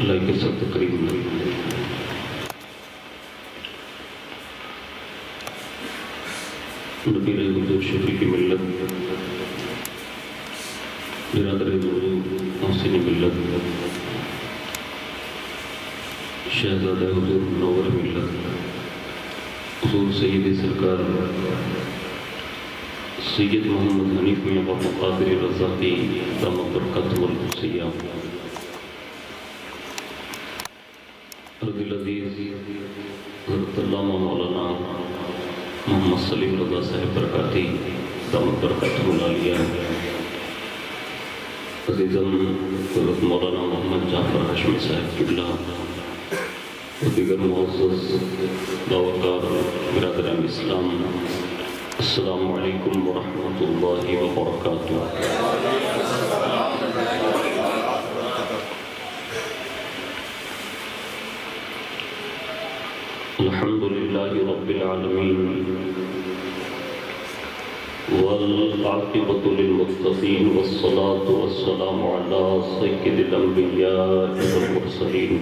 اللہ کے سب تقریب نبی حضور شفیع کی ملت برادر محسن ملت شہزادہ حضور منور ملت حضور سید سرکار سید محمد حنیف میاں بابا قادری رضاقی دامت برکاتہ السیام رضی العزیز حضرت علامہ مولانا محمد سلیم رضا صاحب برکاتی دامت برکاتہ العالیہ عزیزم حضرت مولانا محمد جعفر ہاشمی صاحب قبلہ و دیگر معزز باوقار برادران اسلام، السلام علیکم ورحمۃ اللہ وبرکاتہ۔ الحمد للہ رب العالمین والعاقبۃ للمتقین والصلاة والسلام علی سید الانبیاء والمرسلین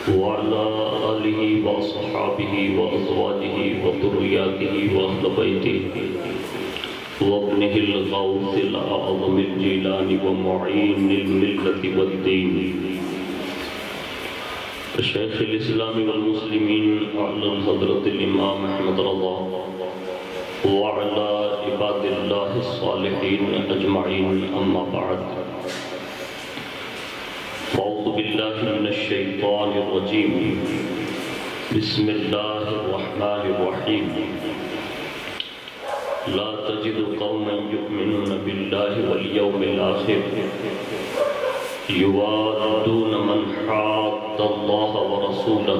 وعلى آلہ وصحابہ وازواجہ وذریاتہ واہل بیتہ وابنہ الغوث الاعظم الجیلانی ومعین الملت والدین شیخ الاسلام والمسلمین اعلی حضرت الامام احمد رضا وعلى عباد اللہ الصالحین اجمعین، اما بعد فاعوذ باللہ من الشیطان الرجیم، بسم اللہ الرحمن الرحیم، لا تجد قوما یؤمنون باللہ والیوم الآخر یوادون من حاد اللہ ورسولہ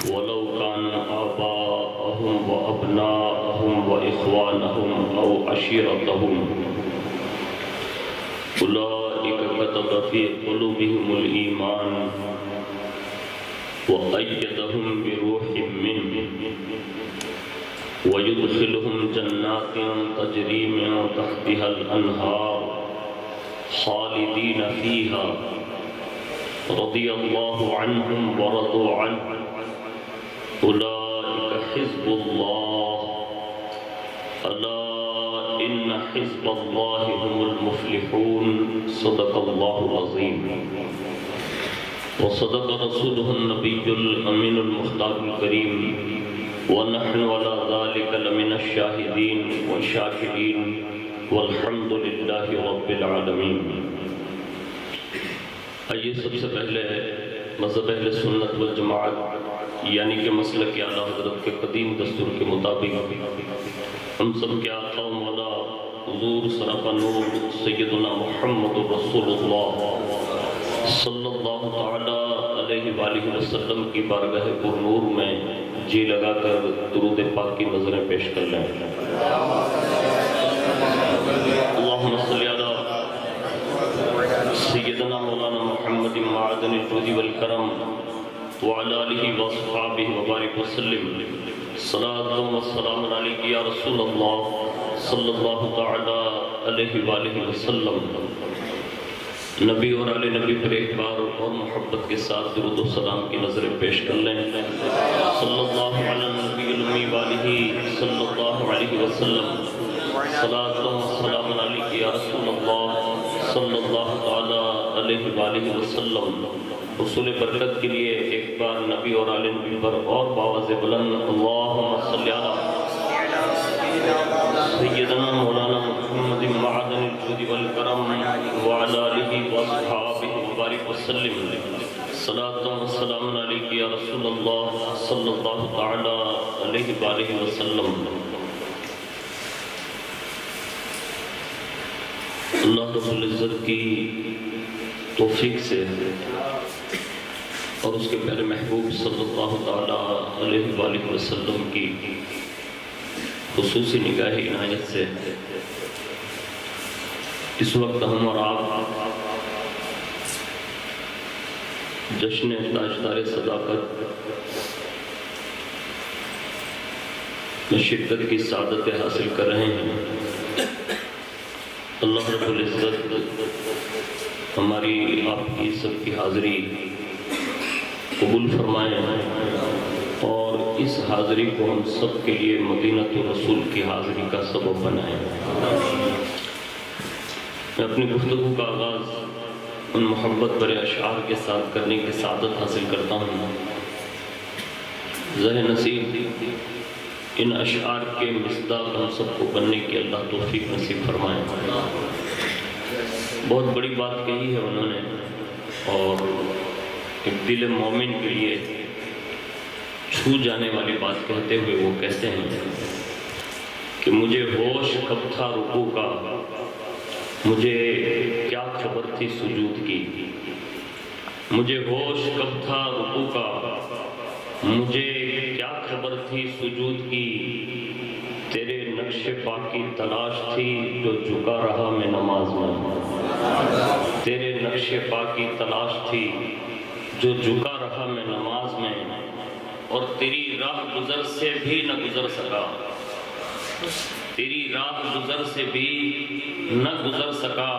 ولو كان آباءهم وأبناءهم وإخوانهم أو عشيرتهم أولئك كتب في قلوبهم الإيمان وأيدهم بروح منه ويدخلهم جنات تجري من تحتها الأنهار خالدين فيها رضي الله عنهم ورضوا عنه أولئك حزب الله ألا إن حزب الله هم المفلحون صدق الله العظيم وصدق رسوله النبي الأمين المختار الكريم ونحن على ذلك لمن الشاهدين والشاكرين والحمد لله رب العالمين۔ آئیے سب سے پہلے مذہب اہل سنت والجماعت یعنی کہ مسلک اعلیٰ حضرت کے قدیم دستور کے مطابق ہم سب کے آقا و مولا حضور سراپا نور سیدنا محمد رسول اللہ صلی اللہ تعالی علیہ وآلہ وسلم کی بارگاہ پر نور میں جی لگا کر درود پاک کی نظریں پیش کر لیں۔ اللہم صلی علی سیدنا مولانا محمد معدن الجود والکرم وعلى آلہ وصحابہ وبارک وسلم، صلاۃ و سلام علیک یا رسول اللہ صلی اللہ تعالی علیہ وآلہ وسلم۔ نبی اور آل نبی پر ایک بار اور محبت کے ساتھ درود و سلام کی نظریں پیش کر لیں۔ صلی اللہ علی نبی الامی وآلہ صلی اللہ علیہ وسلم، صلاۃ و سلام علیک یا رسول اللہ صلی اللہ تعالی علیہ وآلہ وسلم۔ حصول برکت کے لیے ایک بار نبی اور آل نبی پر اور باواز بلند اللہم صلی علی سیدنا مولانا محمد معدن الجود والکرم وعلی آلہ وصحابہ وبارک وسلم، صلاۃ و سلام علیک یا رسول اللہ صلی اللہ تعالی علیہ وآلہ وسلم۔ اللہ رب العزت کی توفیق سے اور اس کے پیارے محبوب صلی اللہ تعالی علیہ وآلہ وسلم کی خصوصی نگاہ عنایت سے اس وقت ہم اور آپ جشن تاجدار صداقت میں شرکت کی سعادت حاصل کر رہے ہیں۔ اللہ رب العزت ہماری آپ کی سب کی حاضری قبول فرمائیں اور اس حاضری کو ہم سب کے لیے مدینۃ الرسول کی حاضری کا سبب بنائیں۔ میں اپنی گفتگو کا آغاز ان محبت برے اشعار کے ساتھ کرنے کی سعادت حاصل کرتا ہوں۔ ذہ نصیب ان اشعار کے مصداق ہم سب کو بننے کی اللہ توفیق نصیب فرمائے۔ بہت بڑی بات کہی ہے انہوں نے، اور ایک دل مومن کے لیے چھو جانے والی بات کہتے ہوئے وہ کہتے ہیں کہ مجھے ہوش کب تھا رکوع کا، مجھے کیا خبر تھی سجود کی۔ مجھے ہوش کب تھا رکوع کا، مجھے کیا خبر تھی سجود کی۔ تیرے نقش پا کی تلاش تھی جو جھکا رہا میں نماز میں۔ تیرے نقش پا کی تلاش تھی جو جھکا رہا میں نماز میں، اور تیری راہ گزر سے بھی نہ گزر سکا۔ تیری راہ گزر سے بھی نہ گزر سکا۔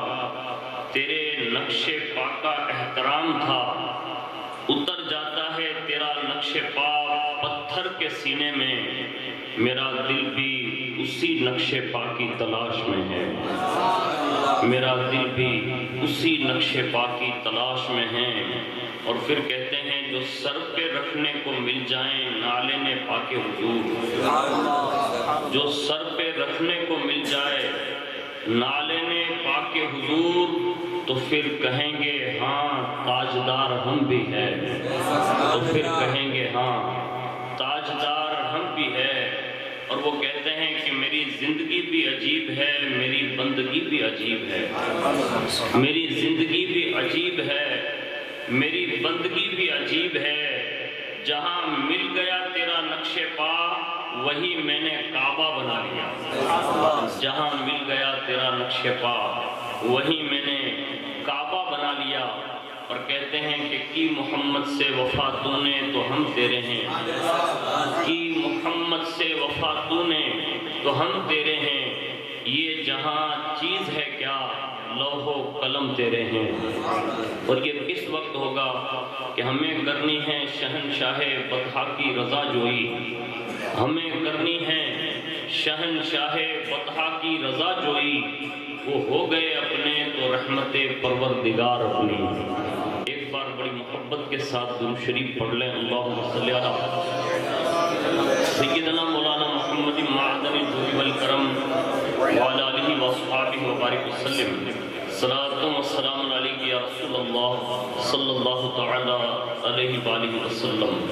تیرے نقش پا کا احترام تھا، اتر جاتا ہے تیرا نقش پا پتھر کے سینے میں۔ میرا دل بھی اسی نقش پا کی تلاش میں ہے۔ میرا دل بھی اسی نقش پا کی تلاش میں ہے۔ اور پھر کہتے ہیں جو سر پہ رکھنے کو مل جائیں نالے نے پاک حضور، جو سر پہ رکھنے کو مل جائے نالے نے پاک حضور، تو پھر کہیں گے ہاں تاجدار ہم بھی ہے۔ تو پھر کہیں گے ہاں تاجدار ہم بھی ہے۔ اور وہ کہتے ہیں کہ میری زندگی بھی عجیب ہے، میری بندگی بھی عجیب ہے۔ میری زندگی بھی عجیب ہے، میری بندگی بھی عجیب ہے۔ جہاں مل گیا تیرا نقش پا وہی میں نے کعبہ بنا لیا۔ جہاں مل گیا تیرا نقش پا وہی میں نے کعبہ بنا لیا۔ اور کہتے ہیں کہ کی محمد سے وفا تو نے تو ہم تیرے ہیں، کی محمد سے وفا تو نے تو ہم تیرے ہیں۔ یہ جہاں چیز ہے کیا لوح و قلم تیرے ہیں۔ اور یہ کس وقت ہوگا کہ ہمیں کرنی ہے شہنشاہ بطحا کی رضا جوئی۔ ہمیں کرنی ہے شہنشاہ بطحا کی رضا جوئی۔ وہ ہو گئے اپنے تو رحمت پروردگار اپنی۔ ایک بار بڑی محبت کے ساتھ درود شریف پڑھ لیں۔ اللہم صلی علی سیدنا مولانا محمد معدن الجود والکرم وعلی آلہ واصحابہ وبارک وسلم۔ صلاۃ و سلام علیک یا رسول اللہ صلی اللہ تعالی علیہ وآلہ وسلم۔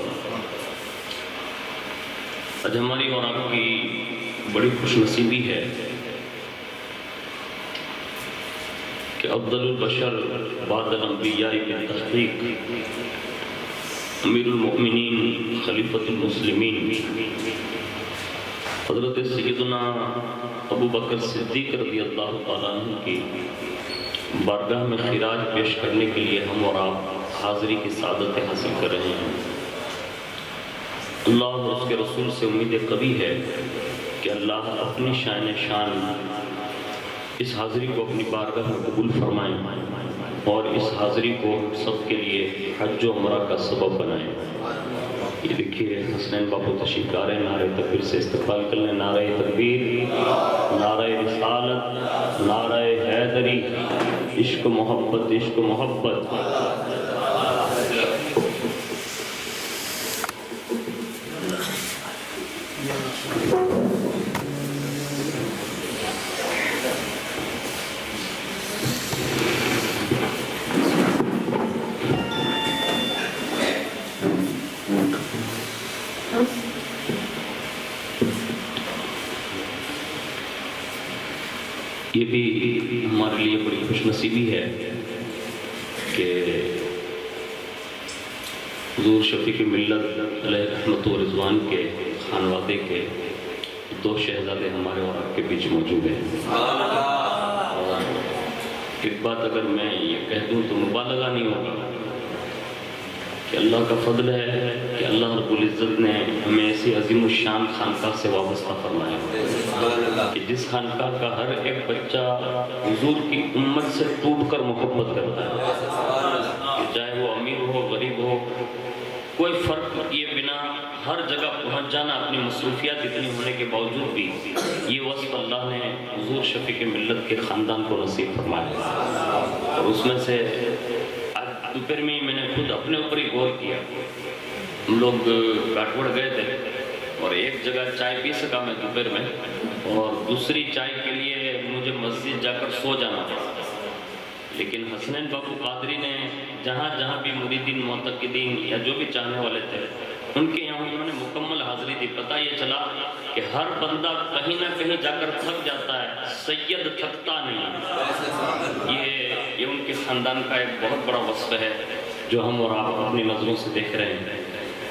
آج ہماری اور آپ کی بڑی خوش نصیبی ہے کہ افضل البشر بعد الانبیاء بالتحقیق امیر المؤمنین خلیفۃ المسلمین حضرت سیدنا ابو بکر صدیق رضی اللہ تعالیٰ عنہ کی بارگاہ میں خراج پیش کرنے کے لیے ہم اور آپ حاضری کی سعادت حاصل کر رہے ہیں۔ اللہ اور اس کے رسول سے امید قوی ہے کہ اللہ اپنی شان اس حاضری کو اپنی بارگاہ میں قبول فرمائیں اور اس حاضری کو سب کے لیے حج و عمرہ کا سبب بنائیں۔ یہ دیکھیے حسنین باپو تشریف لا رہے ہیں، نعرہ تکبیر سے استقبال کر لیں۔ نعرہ تکبیر، نعرہ رسالت، نعرہ حیدری، عشق محبت، عشق محبت۔ یہ بھی ہمارے لیے بڑی خوش نصیبی ہے کہ حضور شفیق ملت علیہ رحمت و رضوان کے خانوادے کے دو شہزادے ہمارے اور آپ کے بیچ موجود ہیں۔ اور ایک بات اگر میں یہ کہہ دوں تو مبالغہ نہیں ہوگا کہ اللہ کا فضل ہے کہ اللہ رب العزت نے ہمیں ایسی عظیم الشان خانقاہ سے وابستہ فرمایا کہ جس خانقاہ کا ہر ایک بچہ حضور کی امت سے ٹوٹ کر محبت کرتا ہے، کہ چاہے وہ امیر ہو غریب ہو، کوئی فرق کیے بنا ہر جگہ پہنچ جانا اپنی مصروفیات اتنی ہونے کے باوجود بھی، یہ وصف اللہ نے حضور شفیع ملت کے خاندان کو نصیب فرمایا۔ اور اس میں سے آج دوپہر میں میں نے خود اپنے اوپر ہی غور کیا۔ ہم لوگ کاٹوڑ گئے تھے اور ایک جگہ چائے پی سکا میں دوپہر میں، اور دوسری چائے کے لیے مجھے مسجد جا کر سو جانا پڑا، لیکن حسنین باپو قادری نے جہاں جہاں بھی مریدین معتقدین یا جو بھی چاہنے والے تھے ان کے یہاں انہوں نے مکمل حاضری دی۔ پتہ یہ چلا کہ ہر بندہ کہیں نہ کہیں جا کر تھک جاتا ہے، سید تھکتا نہیں۔ یہ ان کے خاندان کا ایک بہت بڑا وصف ہے جو ہم اور آپ اپنی نظروں سے دیکھ رہے ہیں۔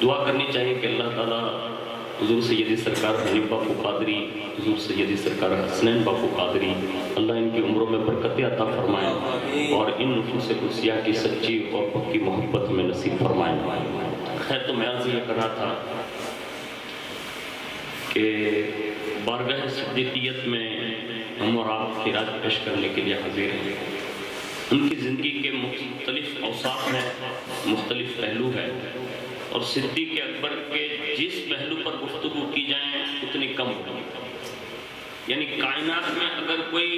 دعا کرنی چاہیے کہ اللہ تعالیٰ حضور سیدی سرکار حنیف باپو قادری، حضور سیدی سرکار حسنین باپو قادری، اللہ ان کی عمروں میں برکت عطا فرمائیں اور ان نفوس قدسیہ کی سچی اور پکی محبت میں نصیب فرمائیں۔ خیر، تو میں عرض یہ کر رہا تھا کہ بارگاہ صدیقیت میں ہم اور آپ خراج پیش کرنے کے لیے حاضر ہیں۔ ان کی زندگی کے مختلف اوصاف ہیں، مختلف پہلو ہیں، اور صدیق اکبر کے جس پہلو پر گفتگو کی جائیں اتنی کم ہوگی۔ یعنی کائنات میں اگر کوئی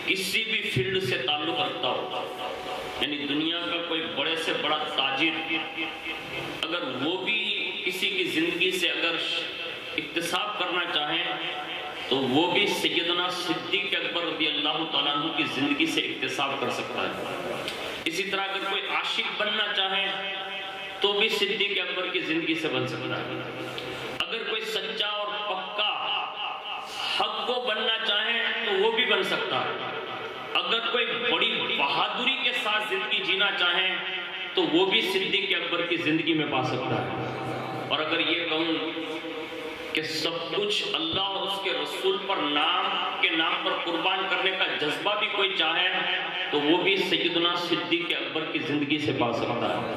کسی بھی فیلڈ سے تعلق رکھتا ہو، یعنی دنیا کا کوئی بڑے سے بڑا تاجر اگر وہ بھی کسی کی زندگی سے اگر اکتساب کرنا چاہیں تو وہ بھی سیدنا صدیق اکبر رضی اللہ تعالیٰ عنہ کی زندگی سے اکتساب کر سکتا ہے۔ اسی طرح اگر کوئی عاشق بننا چاہے تو بھی صدیق اکبر کی زندگی سے بن سکتا ہے۔ اگر کوئی سچا اور پکا حق کو بننا چاہے تو وہ بھی بن سکتا ہے۔ اگر کوئی بڑی بہادری کے ساتھ زندگی جینا چاہے تو وہ بھی صدیق اکبر کی زندگی میں پا سکتا ہے۔ اور اگر یہ کہوں کہ سب کچھ اللہ اور اس کے رسول پر نام پر قربان کرنے کا جذبہ بھی کوئی چاہے تو وہ بھی سیدنا صدیق اکبر کی زندگی سے پا سکتا ہے۔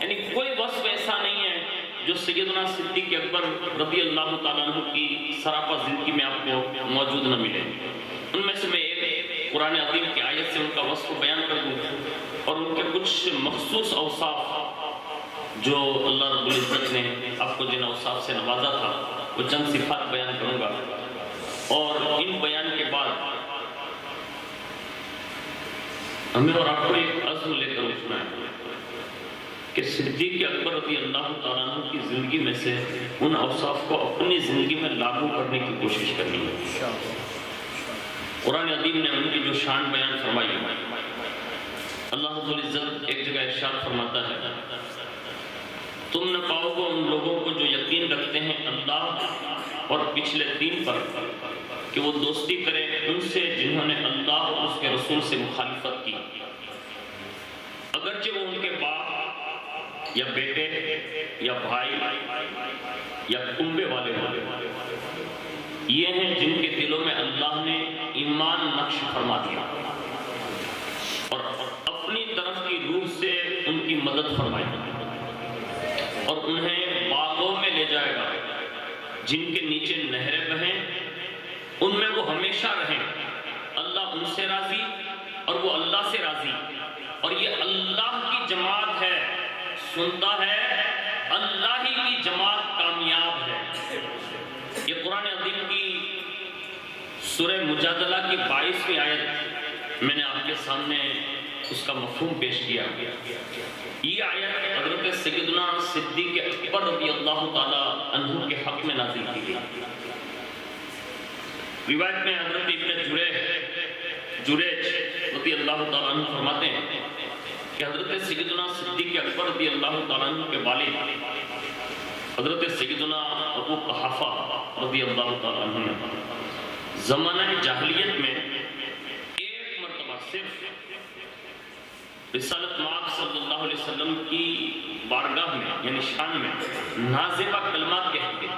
یعنی کوئی وصف ایسا نہیں ہے جو سیدنا صدیق اکبر رضی اللہ تعالیٰ عنہ کی سراپا زندگی میں آپ کو موجود نہ ملے۔ ان میں سے میں ایک قرآن عظیم کی آیت سے ان کا وصف بیان کر دوں اور ان کے کچھ مخصوص اوصاف جو اللہ رب العزت نے آپ کو جن اوصاف سے نوازا تھا وہ چند صفات بیان کروں گا، اور ان بیان کے بعد ہمیں اور آپ کو ایک عزم لے کر اٹھنا ہے کہ صدیق اکبر رضی اللہ تعالیٰ عنہ کی زندگی میں سے ان اوصاف کو اپنی زندگی میں لاگو کرنے کی کوشش کرنی ہے۔ قرآن عظیم نے ان کی جو شان بیان فرمائی ہے، اللہ رب العزت ایک جگہ ارشاد فرماتا ہے، تم نہ پاؤ گے ان لوگوں کو جو یقین رکھتے ہیں اللہ اور پچھلے دین پر کہ وہ دوستی کریں ان سے جنہوں نے اللہ اور اس کے رسول سے مخالفت کی، اگرچہ وہ ان کے باپ یا بیٹے یا بھائی یا کنبے والے ہوں۔ یہ ہیں جن کے دلوں میں اللہ نے ایمان نقش فرما دیا اور اپنی طرف کی روح سے ان کی مدد فرمائی اور انہیں باغوں میں لے جائے گا جن کے نیچے نہریں بہیں، ان میں وہ ہمیشہ رہیں۔ اللہ ان سے راضی اور وہ اللہ سے راضی، اور یہ اللہ کی جماعت ہے، سنتا ہے اللہ ہی کی جماعت کامیاب ہے۔ یہ قرآن عظیم کی سورہ مجادلہ کی 22ویں آیت میں نے آپ کے سامنے اس کا مفہوم پیش کیا۔ یہ آیت حضرت سیدنا صدیق اکبر رضی اللہ تعالیٰ عنہ کے حق میں نازل کی گئی۔ روایت میں حضرت ابن جریج رضی اللہ تعالیٰ عنہ فرماتے ہیں کہ حضرت سیدنا صدیق اکبر رضی اللہ تعالیٰ عنہ کے والد حضرت سیدنا ابو قحافہ رضی اللہ تعالیٰ عنہ زمانہ جاہلیت میں ایک مرتبہ صرف رسالت مآب صلی اللہ علیہ وسلم کی بارگاہ میں یعنی شان میں نازبہ کلمات کہتے ہیں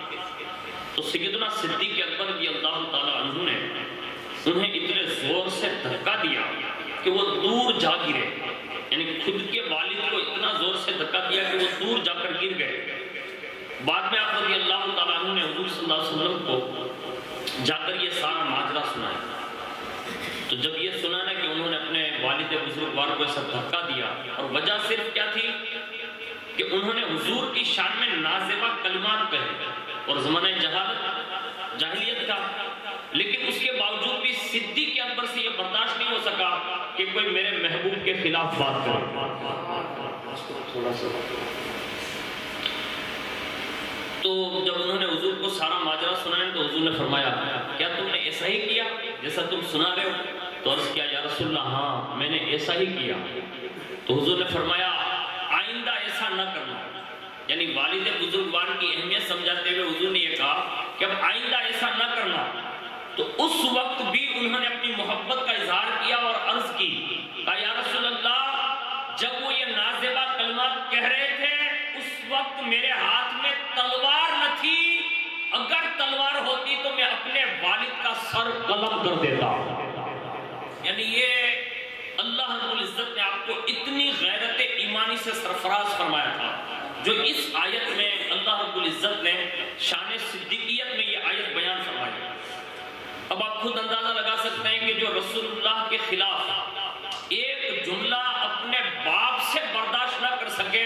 تو سیدنا صدیق اکبر رضی اللہ تعالیٰ عنہ نے انہیں اتنے زور سے دھکا دیا کہ وہ دور جا گرے، یعنی خود کے والد کو اتنا زور سے دھکا دیا گر گئے. بعد میں آپ رضی اللہ تعالیٰ عنہ نے حضور صلی اللہ علیہ وسلم کو جا کر یہ سارا ماجرا سنایا. تو جب یہ سنا نا کہ انہوں نے اپنے والد بزرگوار کو ایسا دھکا دیا، اور وجہ صرف کیا تھی کہ انہوں نے حضور کی شان میں نازیبہ کلمات کہے، اور زمانہ جاہلیت تھا، لیکن اس کے باوجود بھی صدیق اکبر سے یہ برداشت نہیں ہو سکا کہ کوئی میرے محبوب کے خلاف بات کرے. تو جب انہوں نے حضور کو سارا ماجرا سنایا تو حضور نے فرمایا کیا تم نے ایسا ہی کیا جیسا تم سنا رہے ہو؟ تو عرض کیا یا رسول اللہ ہاں میں نے ایسا ہی کیا. تو حضور نے فرمایا آئندہ ایسا نہ کرنا. یعنی والد بزرگوار کی اہمیت سمجھاتے ہوئے حضور نے یہ کہا کہ اب آئندہ ایسا نہ کرنا. تو اس وقت بھی انہوں نے اپنی محبت کا اظہار کیا اور عرض کی کہا یا رسول اللہ جب وہ یہ نازیبہ کلمات کہہ رہے تھے اس وقت میرے ہاتھ میں تلوار نہ تھی، اگر تلوار ہوتی تو میں اپنے والد کا سر قلم کر دیتا. یعنی یہ اللہ رب العزت نے آپ کو اتنی غیرت ایمانی سے سرفراز فرمایا تھا جو اس آیت میں اللہ رب العزت نے شان صدیقیت میں یہ آیت بیان فرمائی. اب آپ خود اندازہ لگا سکتے ہیں کہ جو رسول اللہ کے خلاف ایک جملہ اپنے باپ سے برداشت نہ کر سکے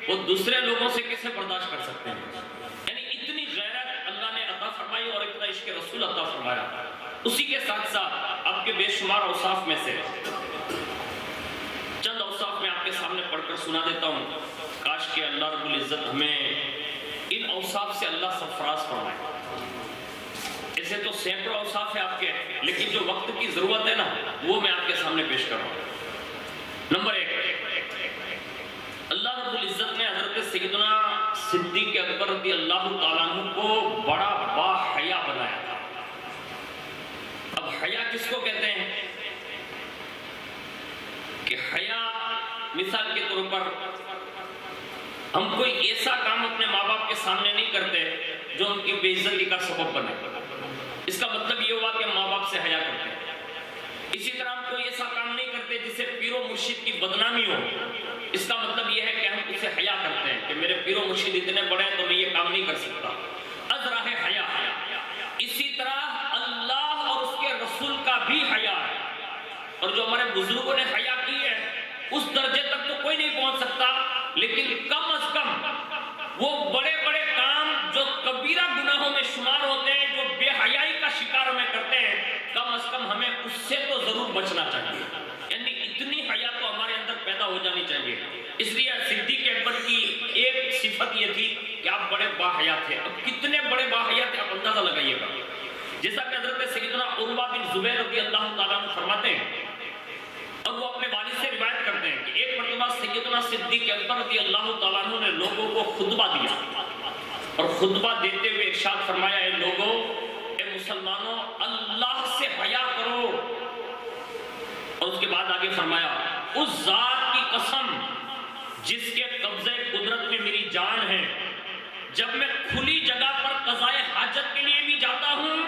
وہ دوسرے لوگوں سے کیسے برداشت کر سکتے ہیں. یعنی اتنی غیرت اللہ نے عطا فرمائی اور اتنا عشق رسول عطا فرمایا. اسی کے ساتھ ساتھ آپ کے بے شمار اوصاف میں سے چند اوصاف میں آپ کے سامنے پڑھ کر سنا دیتا ہوں. کاش کہ اللہ رب العزت ہمیں ان اوصاف سے اللہ سرفراز فرمائے. ایسے تو سینکڑوں اوصاف ہیں آپ کے، لیکن جو وقت کی ضرورت ہے نا وہ میں آپ کے سامنے پیش کر رہا ہوں. نمبر 1، اللہ رب العزت نے حضرت سیدنا صدیق اکبر رضی اللہ تعالیٰ عنہ کو بڑا با حیا بنایا تھا. اب حیا کس کو کہتے ہیں؟ کہ حیا مثال کے طور پر ہم کوئی ایسا کام اپنے ماں باپ کے سامنے نہیں کرتے جو ان کی بے عزتی کا سبب بنے. اس کا مطلب یہ ہوا کہ ہم ماں باپ سے حیا کرتے ہیں. اسی طرح ہم کوئی ایسا کام نہیں کرتے جس سے پیر و مرشد کی بدنامی ہو. اس کا مطلب یہ ہے کہ ہم اسے حیا کرتے ہیں کہ میرے پیر و مرشد اتنے بڑے ہیں تو میں یہ کام نہیں کر سکتا. از راہ حیا. اسی طرح اللہ اور اس کے رسول کا بھی حیا ہے، اور جو ہمارے بزرگوں نے حیا کی ہے اس درجے تک تو کوئی نہیں پہنچ سکتا، لیکن کم از کم وہ بڑے بڑے کام جو کبیرہ گناہوں میں شمار ہوتے ہیں جو بے حیائی کا شکار ہمیں کرتے ہیں، کم از کم ہمیں اس سے تو ضرور بچنا چاہیے. یعنی اتنی حیا تو ہمارے اندر پیدا ہو جانی چاہیے. اس لیے صدیق اکبر کی ایک صفت یہ تھی کہ آپ بڑے باحیا تھے. اب کتنے بڑے باحیا تھے آپ اندازہ لگائیے گا. جیسا کہ حضرت سیدنا عروہ بن زبیر رضی اللہ تعالیٰ عنہ فرماتے ہیں اور وہ اپنے والد سے روایت کرتے ہیں کہ ایک مرتبہ سیدنا صدیق اکبر رضی اللہ تعالیٰ عنہ نے لوگوں کو خطبہ دیا اور خطبہ دیتے ہوئے ارشاد فرمایا اے لوگوں، اے مسلمانوں، اللہ سے حیا کرو. اور اس کے بعد آگے فرمایا اس ذات کی قسم جس کے قبضے قدرت میں میری جان ہے، جب میں کھلی جگہ پر قضائے حاجت کے لیے بھی جاتا ہوں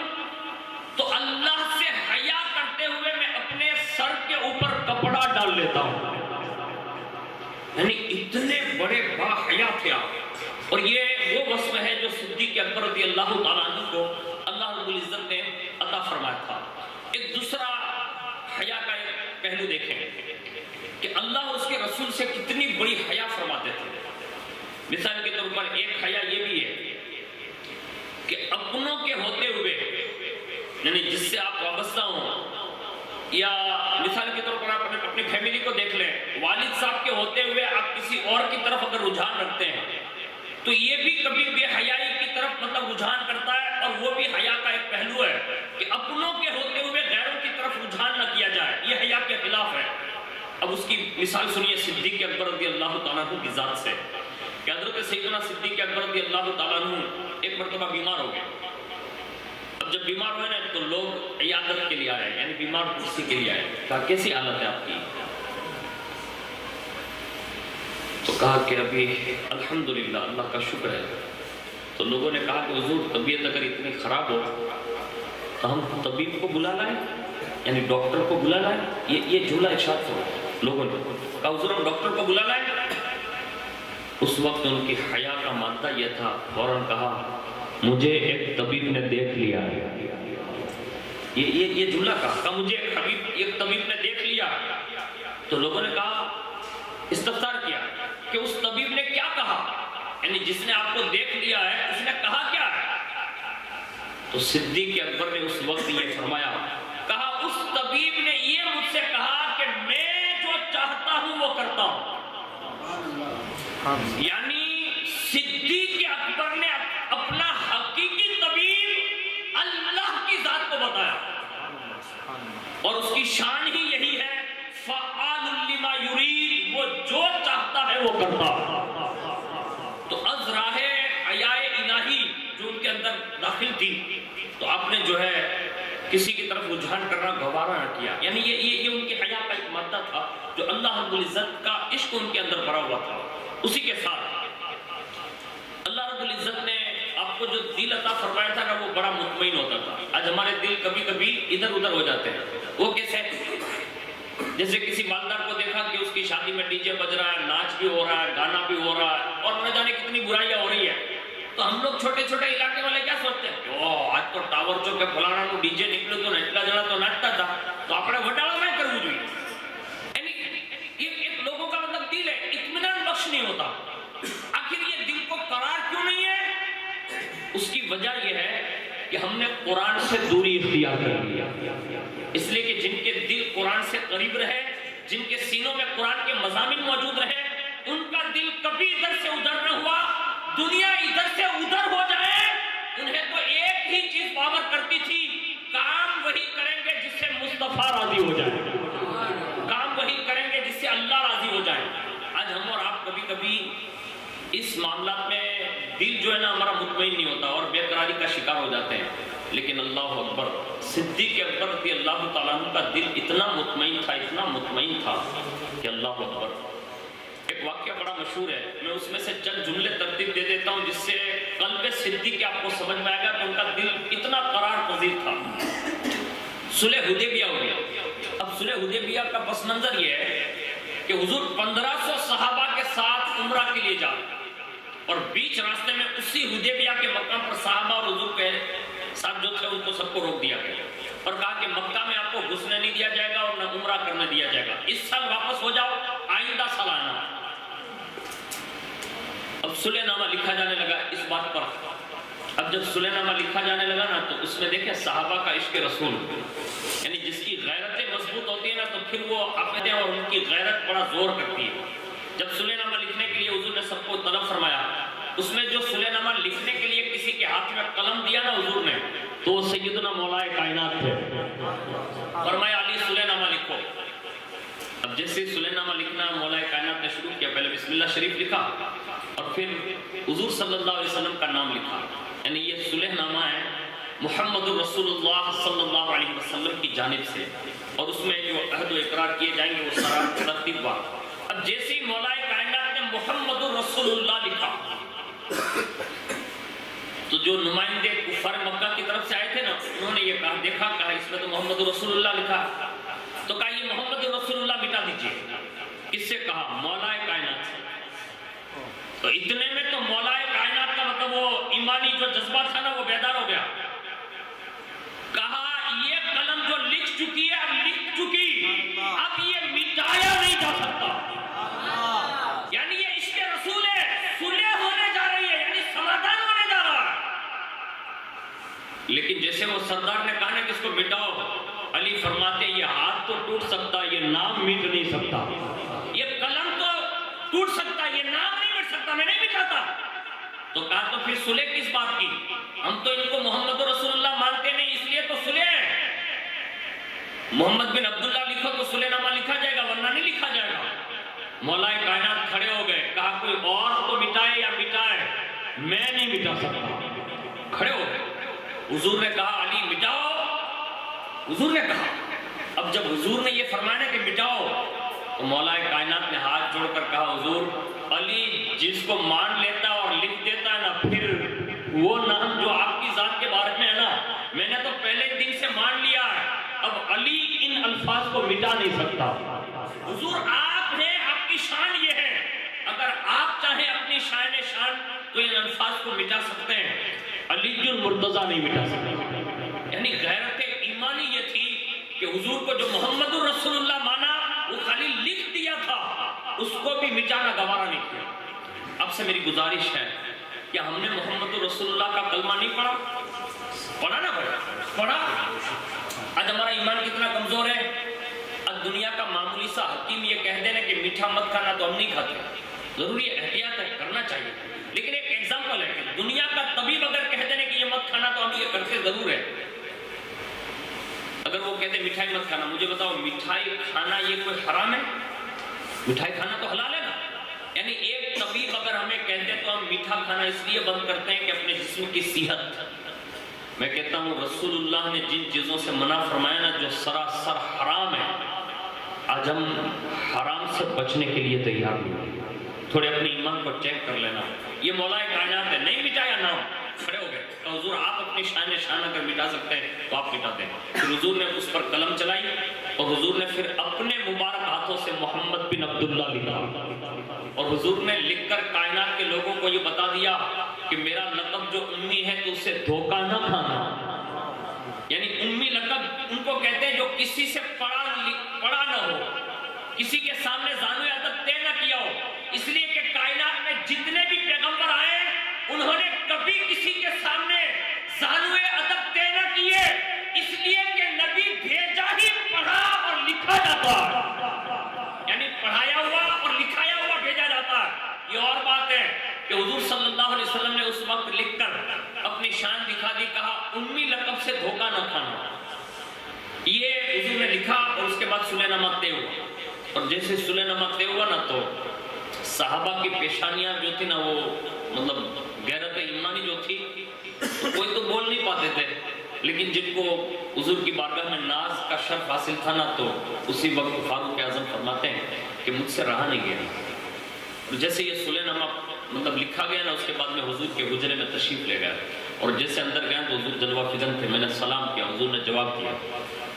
تو اللہ سے حیا کرتے ہوئے میں اپنے سر کے اوپر کپڑا ڈال لیتا ہوں. یعنی اتنے بڑے باحیا تھے آپ. اور یہ وہ وصف ہے جو صدیق اکبر رضی اللہ تعالیٰ عنہ کو اللہ رب العزت نے عطا فرمایا تھا. ایک دوسرا حیا کا ایک پہلو دیکھیں کہ اللہ اور اس کے رسول سے کتنی بڑی حیا فرماتے تھے. مثال کے طور پر ایک حیا یہ بھی ہے کہ اپنوں کے ہوتے ہوئے، یعنی جس سے آپ وابستہ ہوں، یا مثال کے طور پر آپ اپنی فیملی کو دیکھ لیں، والد صاحب کے ہوتے ہوئے آپ کسی اور کی طرف اگر رجحان رکھتے ہیں تو یہ بھی کبھی بے حیائی کی طرف مطلب رجحان کرتا ہے. اور وہ بھی حیا کا ایک پہلو ہے کہ اپنوں کے ہوتے ہوئے غیروں کی طرف رجحان نہ کیا جائے. یہ حیا کے خلاف ہے. اب اس کی مثال سنیے صدیق اکبر رضی اللہ تعالیٰ عنہ کی ذات سے کہ حضرت سیدنا صدیق اکبر رضی اللہ تعالیٰ عنہ ایک مرتبہ بیمار ہو گئے. اب جب بیمار ہوئے نا تو لوگ عیادت کے لیے آئے، یعنی بیمار کرسی کے لیے آئے. کہا کیسی حالت ہے آپ کی؟ تو کہا کہ ابھی الحمدللہ اللہ کا شکر ہے. تو لوگوں نے کہا کہ حضور طبیعت اگر اتنی خراب ہو تو ہم طبیب کو بلا لائیں، یعنی ڈاکٹر کو بلا لائیں. یہ جملہ ارشاد ہوا لوگوں نے. کہا حضور ہم ڈاکٹر کو بلا لائیں. اس وقت ان کی حیا کا مادہ یہ تھا، فوراً کہا مجھے ایک طبیب نے دیکھ لیا ہے۔ یہ جملہ کہا مجھے ایک طبیب نے دیکھ لیا۔ تو لوگوں نے کہا، استفسار کیا کہ اس طبیب نے کیا کہا، یعنی جس نے آپ کو دیکھ لیا ہے اس نے کہا کیا ہے؟ تو صدیق اکبر نے اس وقت یہ فرمایا، کہا اس طبیب نے یہ مجھ سے کہا کہ میں جو چاہتا ہوں وہ کرتا ہوں۔ یعنی صدیق اکبر نے اپنا حقیقی طبیب اللہ کی ذات کو بتایا، اور اس کی شان ہی یہی ہے، فعال لما یرید، وہ جو چاہتا ہے وہ کرتا۔ تو از راہ حیاء الہی جو ان کے اندر داخل تھی، تو آپ نے جو ہے کسی کی طرف رجحان کرنا گوارا نہ کیا۔ یعنی یہ ان کی حیا کا ایک مادہ تھا جو اللہ رب العزت کا عشق ان کے اندر بھرا ہوا تھا۔ اسی کے ساتھ اللہ رب العزت نے آپ کو جو دل عطا فرمایا تھا نا، وہ بڑا مطمئن ہوتا تھا۔ آج ہمارے دل کبھی کبھی ادھر ادھر ہو جاتے ہیں۔ وہ کیسے؟ جیسے کسی مالدار کو دیکھا کہ اس کی شادی میں ڈی جے بج رہا ہے، ناچ بھی ہو رہا ہے، گانا بھی ہو رہا ہے، اور نہ جانے کتنی برائیاں ہو رہی ہے، تو ہم لوگ چھوٹے چھوٹے علاقے والے کیا سوچتے ہیں کہ آج تو ٹاور چوک کے فلانا نو ڈی جے نکلو تو نچلا جڑا تو نچتا تھا، تو اپنے وڈالا میں کروں جو۔ یعنی ایک لوگوں کا مطلب دل ہے، اطمینان بخش نہیں ہوتا۔ آخر یہ دل کو قرار کیوں نہیں ہے؟ اس کی وجہ یہ ہے کہ ہم نے قرآن سے دوری اختیار کر لی۔ اس لیے کہ جن کے دل قرآن سے قریب رہے، جن کے سینوں میں قرآن کے مضامین موجود رہے، ان کا دل کبھی ادھر سے ادھر نہ ہوا۔ دنیا ادھر سے ادھر ہو جائے، انہیں تو ایک ہی چیز پاور کرتی تھی، کام وہی کریں گے جس سے مصطفیٰ راضی ہو جائے، کام وہی کریں گے جس سے اللہ راضی ہو جائے۔ آج ہم اور آپ کبھی کبھی اس معاملات میں دل جو ہے نا ہمارا مطمئن نہیں ہوتا اور بے قراری کا شکار ہو جاتے ہیں، لیکن اللہ اکبر، صدیق اکبر رضی اللہ تعالیٰ عنہ کا دل اتنا مطمئن تھا، اتنا مطمئن تھا کہ اللہ اکبر۔ ایک واقعہ بڑا مشہور ہے، میں اس میں سے چند جملے ترتیب دے دیتا ہوں جس سے قلب صدیق آپ کو سمجھ میں آئے گا کہ ان کا دل اتنا قرار پذیر تھا۔ صلح حدیبیہ ہو گیا۔ اب صلح حدیبیہ کا پس منظر یہ ہے کہ حضور 1500 صحابہ کے ساتھ عمرہ کے لیے جا رہے، اور بیچ راستے میں اسی حدیبیہ کے مقام پر صحابہ اور حضور کے ساتھ جو تھے ان کو سب کو روک دیا گیا اور کہا کہ مکہ میں آپ کو گھسنے نہیں دیا جائے گا اور نہ عمرہ کرنے دیا جائے گا، اس سال واپس ہو جاؤ، آئندہ سال آنا۔ اب صلح نامہ لکھا جانے لگا اس بات پر۔ اب جب صلح نامہ لکھا جانے لگا نا، تو اس میں دیکھیں صحابہ کا عشق رسول، یعنی جس کی غیرتیں مضبوط ہوتی ہیں نا تو پھر وہ عقیدے اور ان کی غیرت بڑا زور کرتی ہے۔ جب صلح نامہ لکھنے کے لیے حضور نے سب کو طلب فرمایا، اس میں جو صلح نامہ لکھنے کے لیے کسی کے ہاتھ میں قلم دیا نا حضور نے، تو وہ سیدنا مولا کائنات تھے۔ فرمایا علی صلح نامہ لکھو۔ اب جیسے صلح نامہ لکھنا مولا کائنات نے شروع کیا، پہلے بسم اللہ شریف لکھا اور پھر حضور صلی اللہ علیہ وسلم کا نام لکھا، یعنی یہ صلح نامہ ہے محمد رسول اللہ صلی اللہ علیہ وسلم کی جانب سے، اور اس میں جو عہد و اقرار کیے جائیں گے وہ سارا ترتیب بار۔ اب جیسے ہی مولا کائنات نے محمد رسول اللہ لکھا، تو جو نمائندے کفار مکہ کی طرف سے آئے تھے نا، انہوں نے یہ کہا، دیکھا کہا اس میں تو محمد رسول اللہ لکھا، تو کہا یہ محمد رسول اللہ مٹا دیجئے۔ کس سے کہا؟ مولا کائنات سے۔ تو اتنے میں تو مولا کائنات کا مطلب وہ ایمانی جو جذبہ تھا نا وہ بیدار ہو گیا۔ کہا یہ قلم جو لکھ چکی ہے اب لکھ چکی، اب یہ مٹایا نہیں جا سکتا، یعنی یہ عشق رسول ہے، صلح ہونے جا رہی ہے، یعنی سمادھان ہونے جا رہا ہے۔ لیکن جیسے وہ سردار نے کہا نا کہ اس کو مٹاؤ، علی فرماتے یہ ہاتھ تو ٹوٹ سکتا، یہ نام مٹ نہیں سکتا، یہ قلم تو ٹوٹ سکتا، یہ نام نہیں مٹ سکتا، میں نہیں مٹاتا۔ تو کہا تو پھر صلح کس بات کی؟ ہم تو ان کو محمد رسول اللہ مانتے نہیں، اس لیے تو صلح ہے۔ محمد بن عبداللہ لکھو تو صلح نامہ لکھا جائے گا، ورنہ نہیں لکھا جائے گا۔ مولا کائنات کھڑے ہو گئے، کہا کوئی اور تو مٹائے یا مٹائے، میں نہیں مٹا سکتا۔ کھڑے ہو گئے، حضور نے کہا علی مٹاؤ، حضور نے کہا۔ اب جب حضور نے یہ فرمایا کہ مٹاؤ، تو مولا کائنات نے ہاتھ جوڑ کر کہا حضور علی جس کو مان لیتا اور لکھ دیتا ہے نا، پھر وہ نام جو آپ کی ذات کے بارے میں ہے نا، میں نے تو پہلے دن سے مان لیا ہے، اب علی ان الفاظ کو مٹا نہیں سکتا۔ حضور آپ ہیں، آپ کی شان یہ ہے، اگر آپ چاہیں اپنی الفاظ کو مٹا سکتے ہیں، علی المرتضیٰ نہیں مٹا سکتے۔ یعنی غیرت ایمانی یہ تھی کہ حضور کو جو محمد رسول اللہ مانا وہ خالی لکھ دیا تھا، اس کو بھی مٹانا گوارا نہیں کیا۔ اب سے میری گزارش ہے، کیا ہم نے محمد رسول اللہ کا کلمہ نہیں پڑھا؟ پڑھا نا پڑھا؟ آج ہمارا ایمان کتنا کمزور ہے۔ اب دنیا کا معمولی سا حکیم یہ کہہ دینا کہ میٹھا مت کھانا تو ہم نہیں کھاتے، ضروری احتیاط ہے، کرنا چاہیے، لیکن ایک ایگزامپل ہے کہ دنیا کا طبیب اگر کہہ دینا کہ یہ مت کھانا تو ہم یہ کرتے ضرور ہے۔ اگر وہ کہتے مٹھائی مت کھانا، مجھے بتاؤ مٹھائی کھانا یہ کوئی حرام ہے؟ مٹھائی کھانا تو حلال ہے نا۔ یعنی ایک طبیب اگر ہمیں کہتے تو ہم میٹھا کھانا اس لیے بند کرتے ہیں کہ اپنے جسم کی صحت۔ میں کہتا ہوں رسول اللہ نے جن چیزوں سے منع فرمایا نا جو سراسر حرام ہے، آج ہم حرام سے بچنے کے لیے تیار نہیں۔ تھوڑے اپنے ایمان کو چیک کر لینا۔ یہ مولا کائنات ہے، نہیں مٹایا نام، کھڑے ہو گئے تو حضور آپ اپنی شان اگر مٹا سکتے ہیں تو آپ مٹاتے ہیں۔ پھر حضور نے اس پر قلم چلائی اور حضور نے پھر اپنے مبارک ہاتھوں سے محمد بن عبداللہ لکھا، اور حضور نے لکھ کر کائنات کے لوگوں کو یہ بتا دیا کہ میرا لقب جو امی ہے تو اسے دھوکہ نہ کھانا۔ یعنی امی لقب ان کو کہتے ہیں جو کسی سے پڑھا نہ ہو، کسی کے سامنے زانوِ ادب طے نہ کیا ہو، اس لیے کہ کائنات میں جتنے بھی پیغمبر آئے انہوں نے کبھی کسی کے سامنے زانوِ ادب طے نہ کیے، اس لیے کہ نبی بھیجا ہی پڑھا اور لکھا جاتا ہے، یعنی پڑھایا ہوا اور لکھایا ہوا بھیجا جاتا ہے۔ یہ اور بات ہے کہ حضور صلی اللہ علیہ وسلم نے اس وقت لکھ کر اپنی شان دکھا دی، کہا امی لقب سے دھوکہ نہ کھانا۔ یہ حضور نے لکھا اور اس کے بعد صلح نامہ طے ہوا، اور جیسے صلح نامہ طے ہوا نا تو صحابہ کی پیشانیاں جو تھی نا وہ مطلب غیرت ایمانی جو تھی تو کوئی تو بول نہیں پاتے تھے، لیکن جن کو حضور کی بارگاہ میں ناز کا شرف حاصل تھا نا تو اسی وقت فاروق اعظم فرماتے ہیں کہ مجھ سے رہا نہیں گیا۔ اور جیسے یہ صلح نامہ مطلب لکھا گیا نا اس کے بعد میں حضور کے حجرے میں تشریف لے گیا، اور جیسے اندر گیا تو حضور جلوہ فکن تھے، میں نے سلام کیا، حضور نے جواب دیا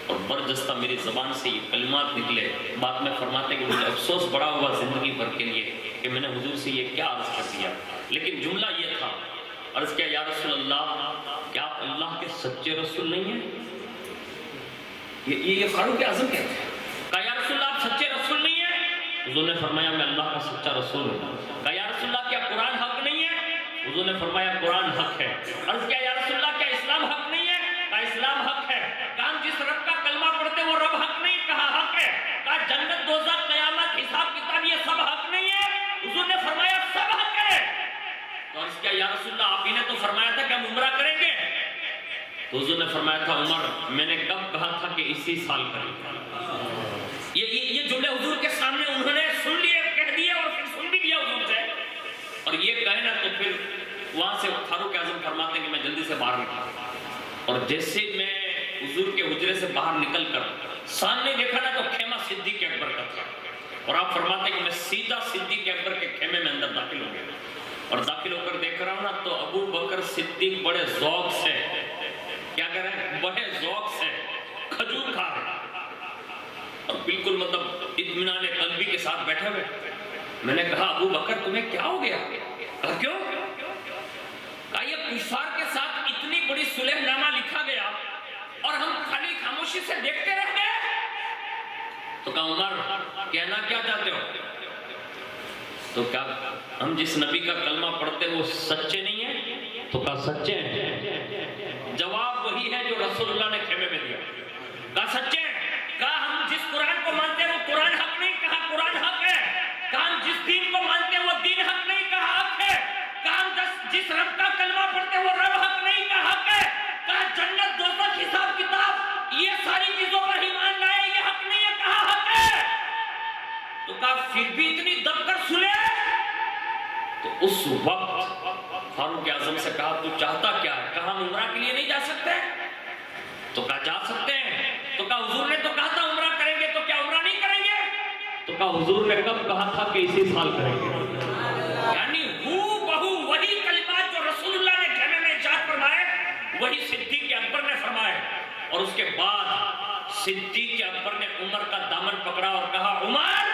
اور برجستہ میری زبان سے یہ کلمات نکلے۔ بعد میں فرماتے کہ مجھے افسوس بڑا ہوا زندگی بھر کے لیے کہ میں نے حضور سے یہ کیا عرض کر دیا، لیکن جملہ یہ تھا، عرض کیا یا رسول اللہ کیا آپ اللہ کے سچے رسول نہیں ہیں؟ یہ فاروق اعظم کہتے ہیں، کہا یا رسول اللہ آپ سچے رسول نہیں ہیں؟ حضور نے فرمایا میں اللہ کا سچا رسول ہوں۔ کہا یا رسول اللہ کیا قرآن حق نہیں ہے؟ حضور نے فرمایا قرآن حق ہے۔ عرض کیا یا رسول اللہ کیا اسلام حق نہیں ہے؟ کہا اسلام حق ہے۔ کہا جس رب کا کلمہ پڑھتے وہ رب حق نہیں؟ کہا حق ہے۔ کہا جنت دوزخ قیامت حساب کتاب یہ سب حق نہیں ہے؟ حضور نے فرمایا سب حق ہے۔ تو عرض کیا یا رسول اللہ آپ ہی نے تو فرمایا تھا کہ ہم عمرہ کریں گے؟ تو حضور نے فرمایا تھا عمر میں نے کب کہا تھا کہ اسی سال کریں؟ یہ جملے حضور کے سامنے انہوں نے سن لیے، کہہ دیے اور پھر سن بھی دیا حضور سے، اور یہ کہنا تو پھر وہاں سے فاروق اعظم فرماتے ہیں کہ میں جلدی سے باہر نکلا، اور جیسے میں حضور کے حجرے سے باہر نکل کر سامنے دیکھا نا تو خیمہ صدیق اکبر کا تھا، اور آپ فرماتے ہیں کہ میں سیدھا صدیق اکبر کے خیمے میں اندر داخل ہو گیا، اور داخل ہو کر دیکھ رہا ہوں نا تو ابو بکر صدیق بڑے ذوق سے کیا کر رہے ہیں، بڑے ذوق سے کھجور کھا رہے ہیں، اور بالکل مطلب اطمینان قلبی کے ساتھ بیٹھے ہوئے۔ میں نے کہا ابو بکر تمہیں کیا ہو گیا؟ کہا کیوں؟ کہا یہ کفار کے ساتھ اتنی بڑی صلح نامہ لکھا گیا اور ہم خالی خاموشی سے دیکھتے رہ گئے۔ تو کہا عمر کہنا کیا چاہتے ہو؟ تو کہا ہم جس نبی کا کلمہ پڑھتے وہ سچے نہیں ہیں؟ تو کہا سچے ہیں۔ جواب وہی ہے جو رسول اللہ نے خیمے میں دیا، کہا سچے ہیں۔ کہا ہم جس قرآن کو مانتے ہیں وہ قرآن حق نہیں؟ کہا قرآن حق ہے۔ کہا ہم جس دین کو مانتے ہیں وہ دین حق نہیں؟ کہا حق ہے۔ کہا ہم جس رب کا کلمہ پڑھتے ہیں وہ رب حق نہیں؟ کہا حق ہے۔ کہا جنت دوزخ حساب کتاب یہ ساری چیزوں پر ایمان لائے یہ حق نہیں ہے؟ کہا حق ہے۔ تو کہا پھر بھی اتنی دب کر سنے؟ تو اس وقت فاروق اعظم سے کہا تو چاہتا کیا ہے؟ کہا ہم عمرہ کے لیے نہیں جا سکتے؟ تو کہا جا سکتے ہیں۔ تو کہا حضور نے تو کہا تھا عمرہ کریں گے، تو کیا عمرہ نہیں کریں گے؟ تو کہا حضور نے کب کہا تھا کہ اسی سال کریں گے؟ یعنی ہو بہو وہی کلمات جو رسول اللہ نے خیمے میں ارشاد فرمائے وہی صدیق اکبر نے فرمائے، اور اس کے بعد صدیق اکبر نے عمر کا دامن پکڑا اور کہا عمر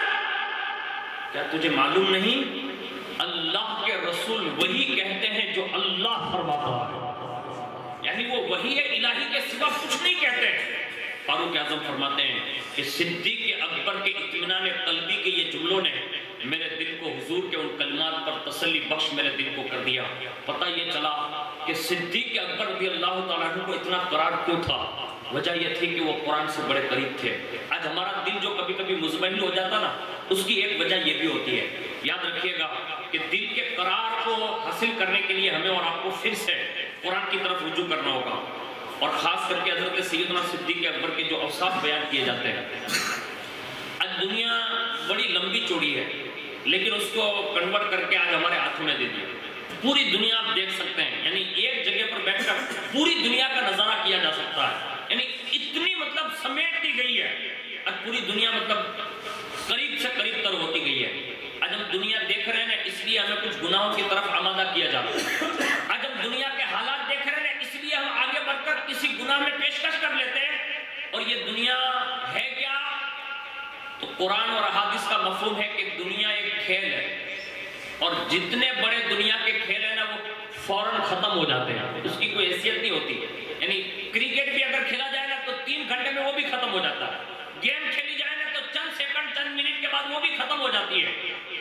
کیا تجھے معلوم نہیں اللہ کے رسول وہی کہتے ہیں جو اللہ فرماتا ہے، یعنی وہ وحی الہی کے سوا کچھ نہیں کہتے۔ فاروق اعظم فرماتے ہیں کہ صدیق اکبر کے اطمینان قلبی کے یہ جملوں نے میرے دل کو حضور کے ان کلمات پر تسلی بخش میرے دل کو کر دیا۔ پتہ یہ چلا کہ صدیق اکبر رضی اللہ تعالیٰ عنہ کو اتنا قرار کیوں تھا، وجہ یہ تھی کہ وہ قرآن سے بڑے قریب تھے۔ آج ہمارا دل جو کبھی کبھی مطمئن ہو جاتا نا، اس کی ایک وجہ یہ بھی ہوتی ہے، یاد رکھیے گا کہ دل کے قرار کو حاصل کرنے کے لیے ہمیں اور آپ کو پھر سے قرآن کی طرف رجوع کرنا ہوگا، اور خاص کر کے حضرت سیدنا صدیق اکبر کے جو اوصاف بیان کیے جاتے ہیں۔ آج دنیا بڑی لمبی چوڑی ہے، لیکن اس کو کنورٹ کر کے آج ہمارے ہاتھوں میں دے دیا۔ پوری دنیا آپ دیکھ سکتے ہیں، یعنی ایک جگہ پر بیٹھ کر پوری دنیا کا نظارہ کیا جا سکتا ہے، یعنی اتنی مطلب سمیٹ دی گئی ہے۔ آج پوری دنیا مطلب قریب سے قریب تر ہوتی گئی ہے۔ آج ہم دنیا دیکھ رہے ہیں، اس لیے ہمیں کچھ گناہوں کی طرف آمادہ کیا جا رہا ہے۔ آج ہم دنیا کے حالات دیکھ رہے ہیں، اس لیے ہم آگے بڑھ کر کسی گناہ میں پیشکش کر لیتے ہیں۔ اور یہ دنیا ہے کیا؟ تو قرآن اور احادیث کا مفہوم ہے کہ دنیا ایک کھیل ہے، اور جتنے بڑے دنیا کے کھیل ہیں نا وہ فوراً ختم ہو جاتے ہیں، اس کی کوئی حیثیت نہیں ہوتی۔ یعنی کرکٹ بھی اگر کھیلا جائے نا تو 3 گھنٹے میں وہ بھی ختم ہو جاتا ہے، گیم کھیلی جائے نا تو چند سیکنڈ چند منٹ کے بعد وہ بھی ختم ہو جاتی ہے۔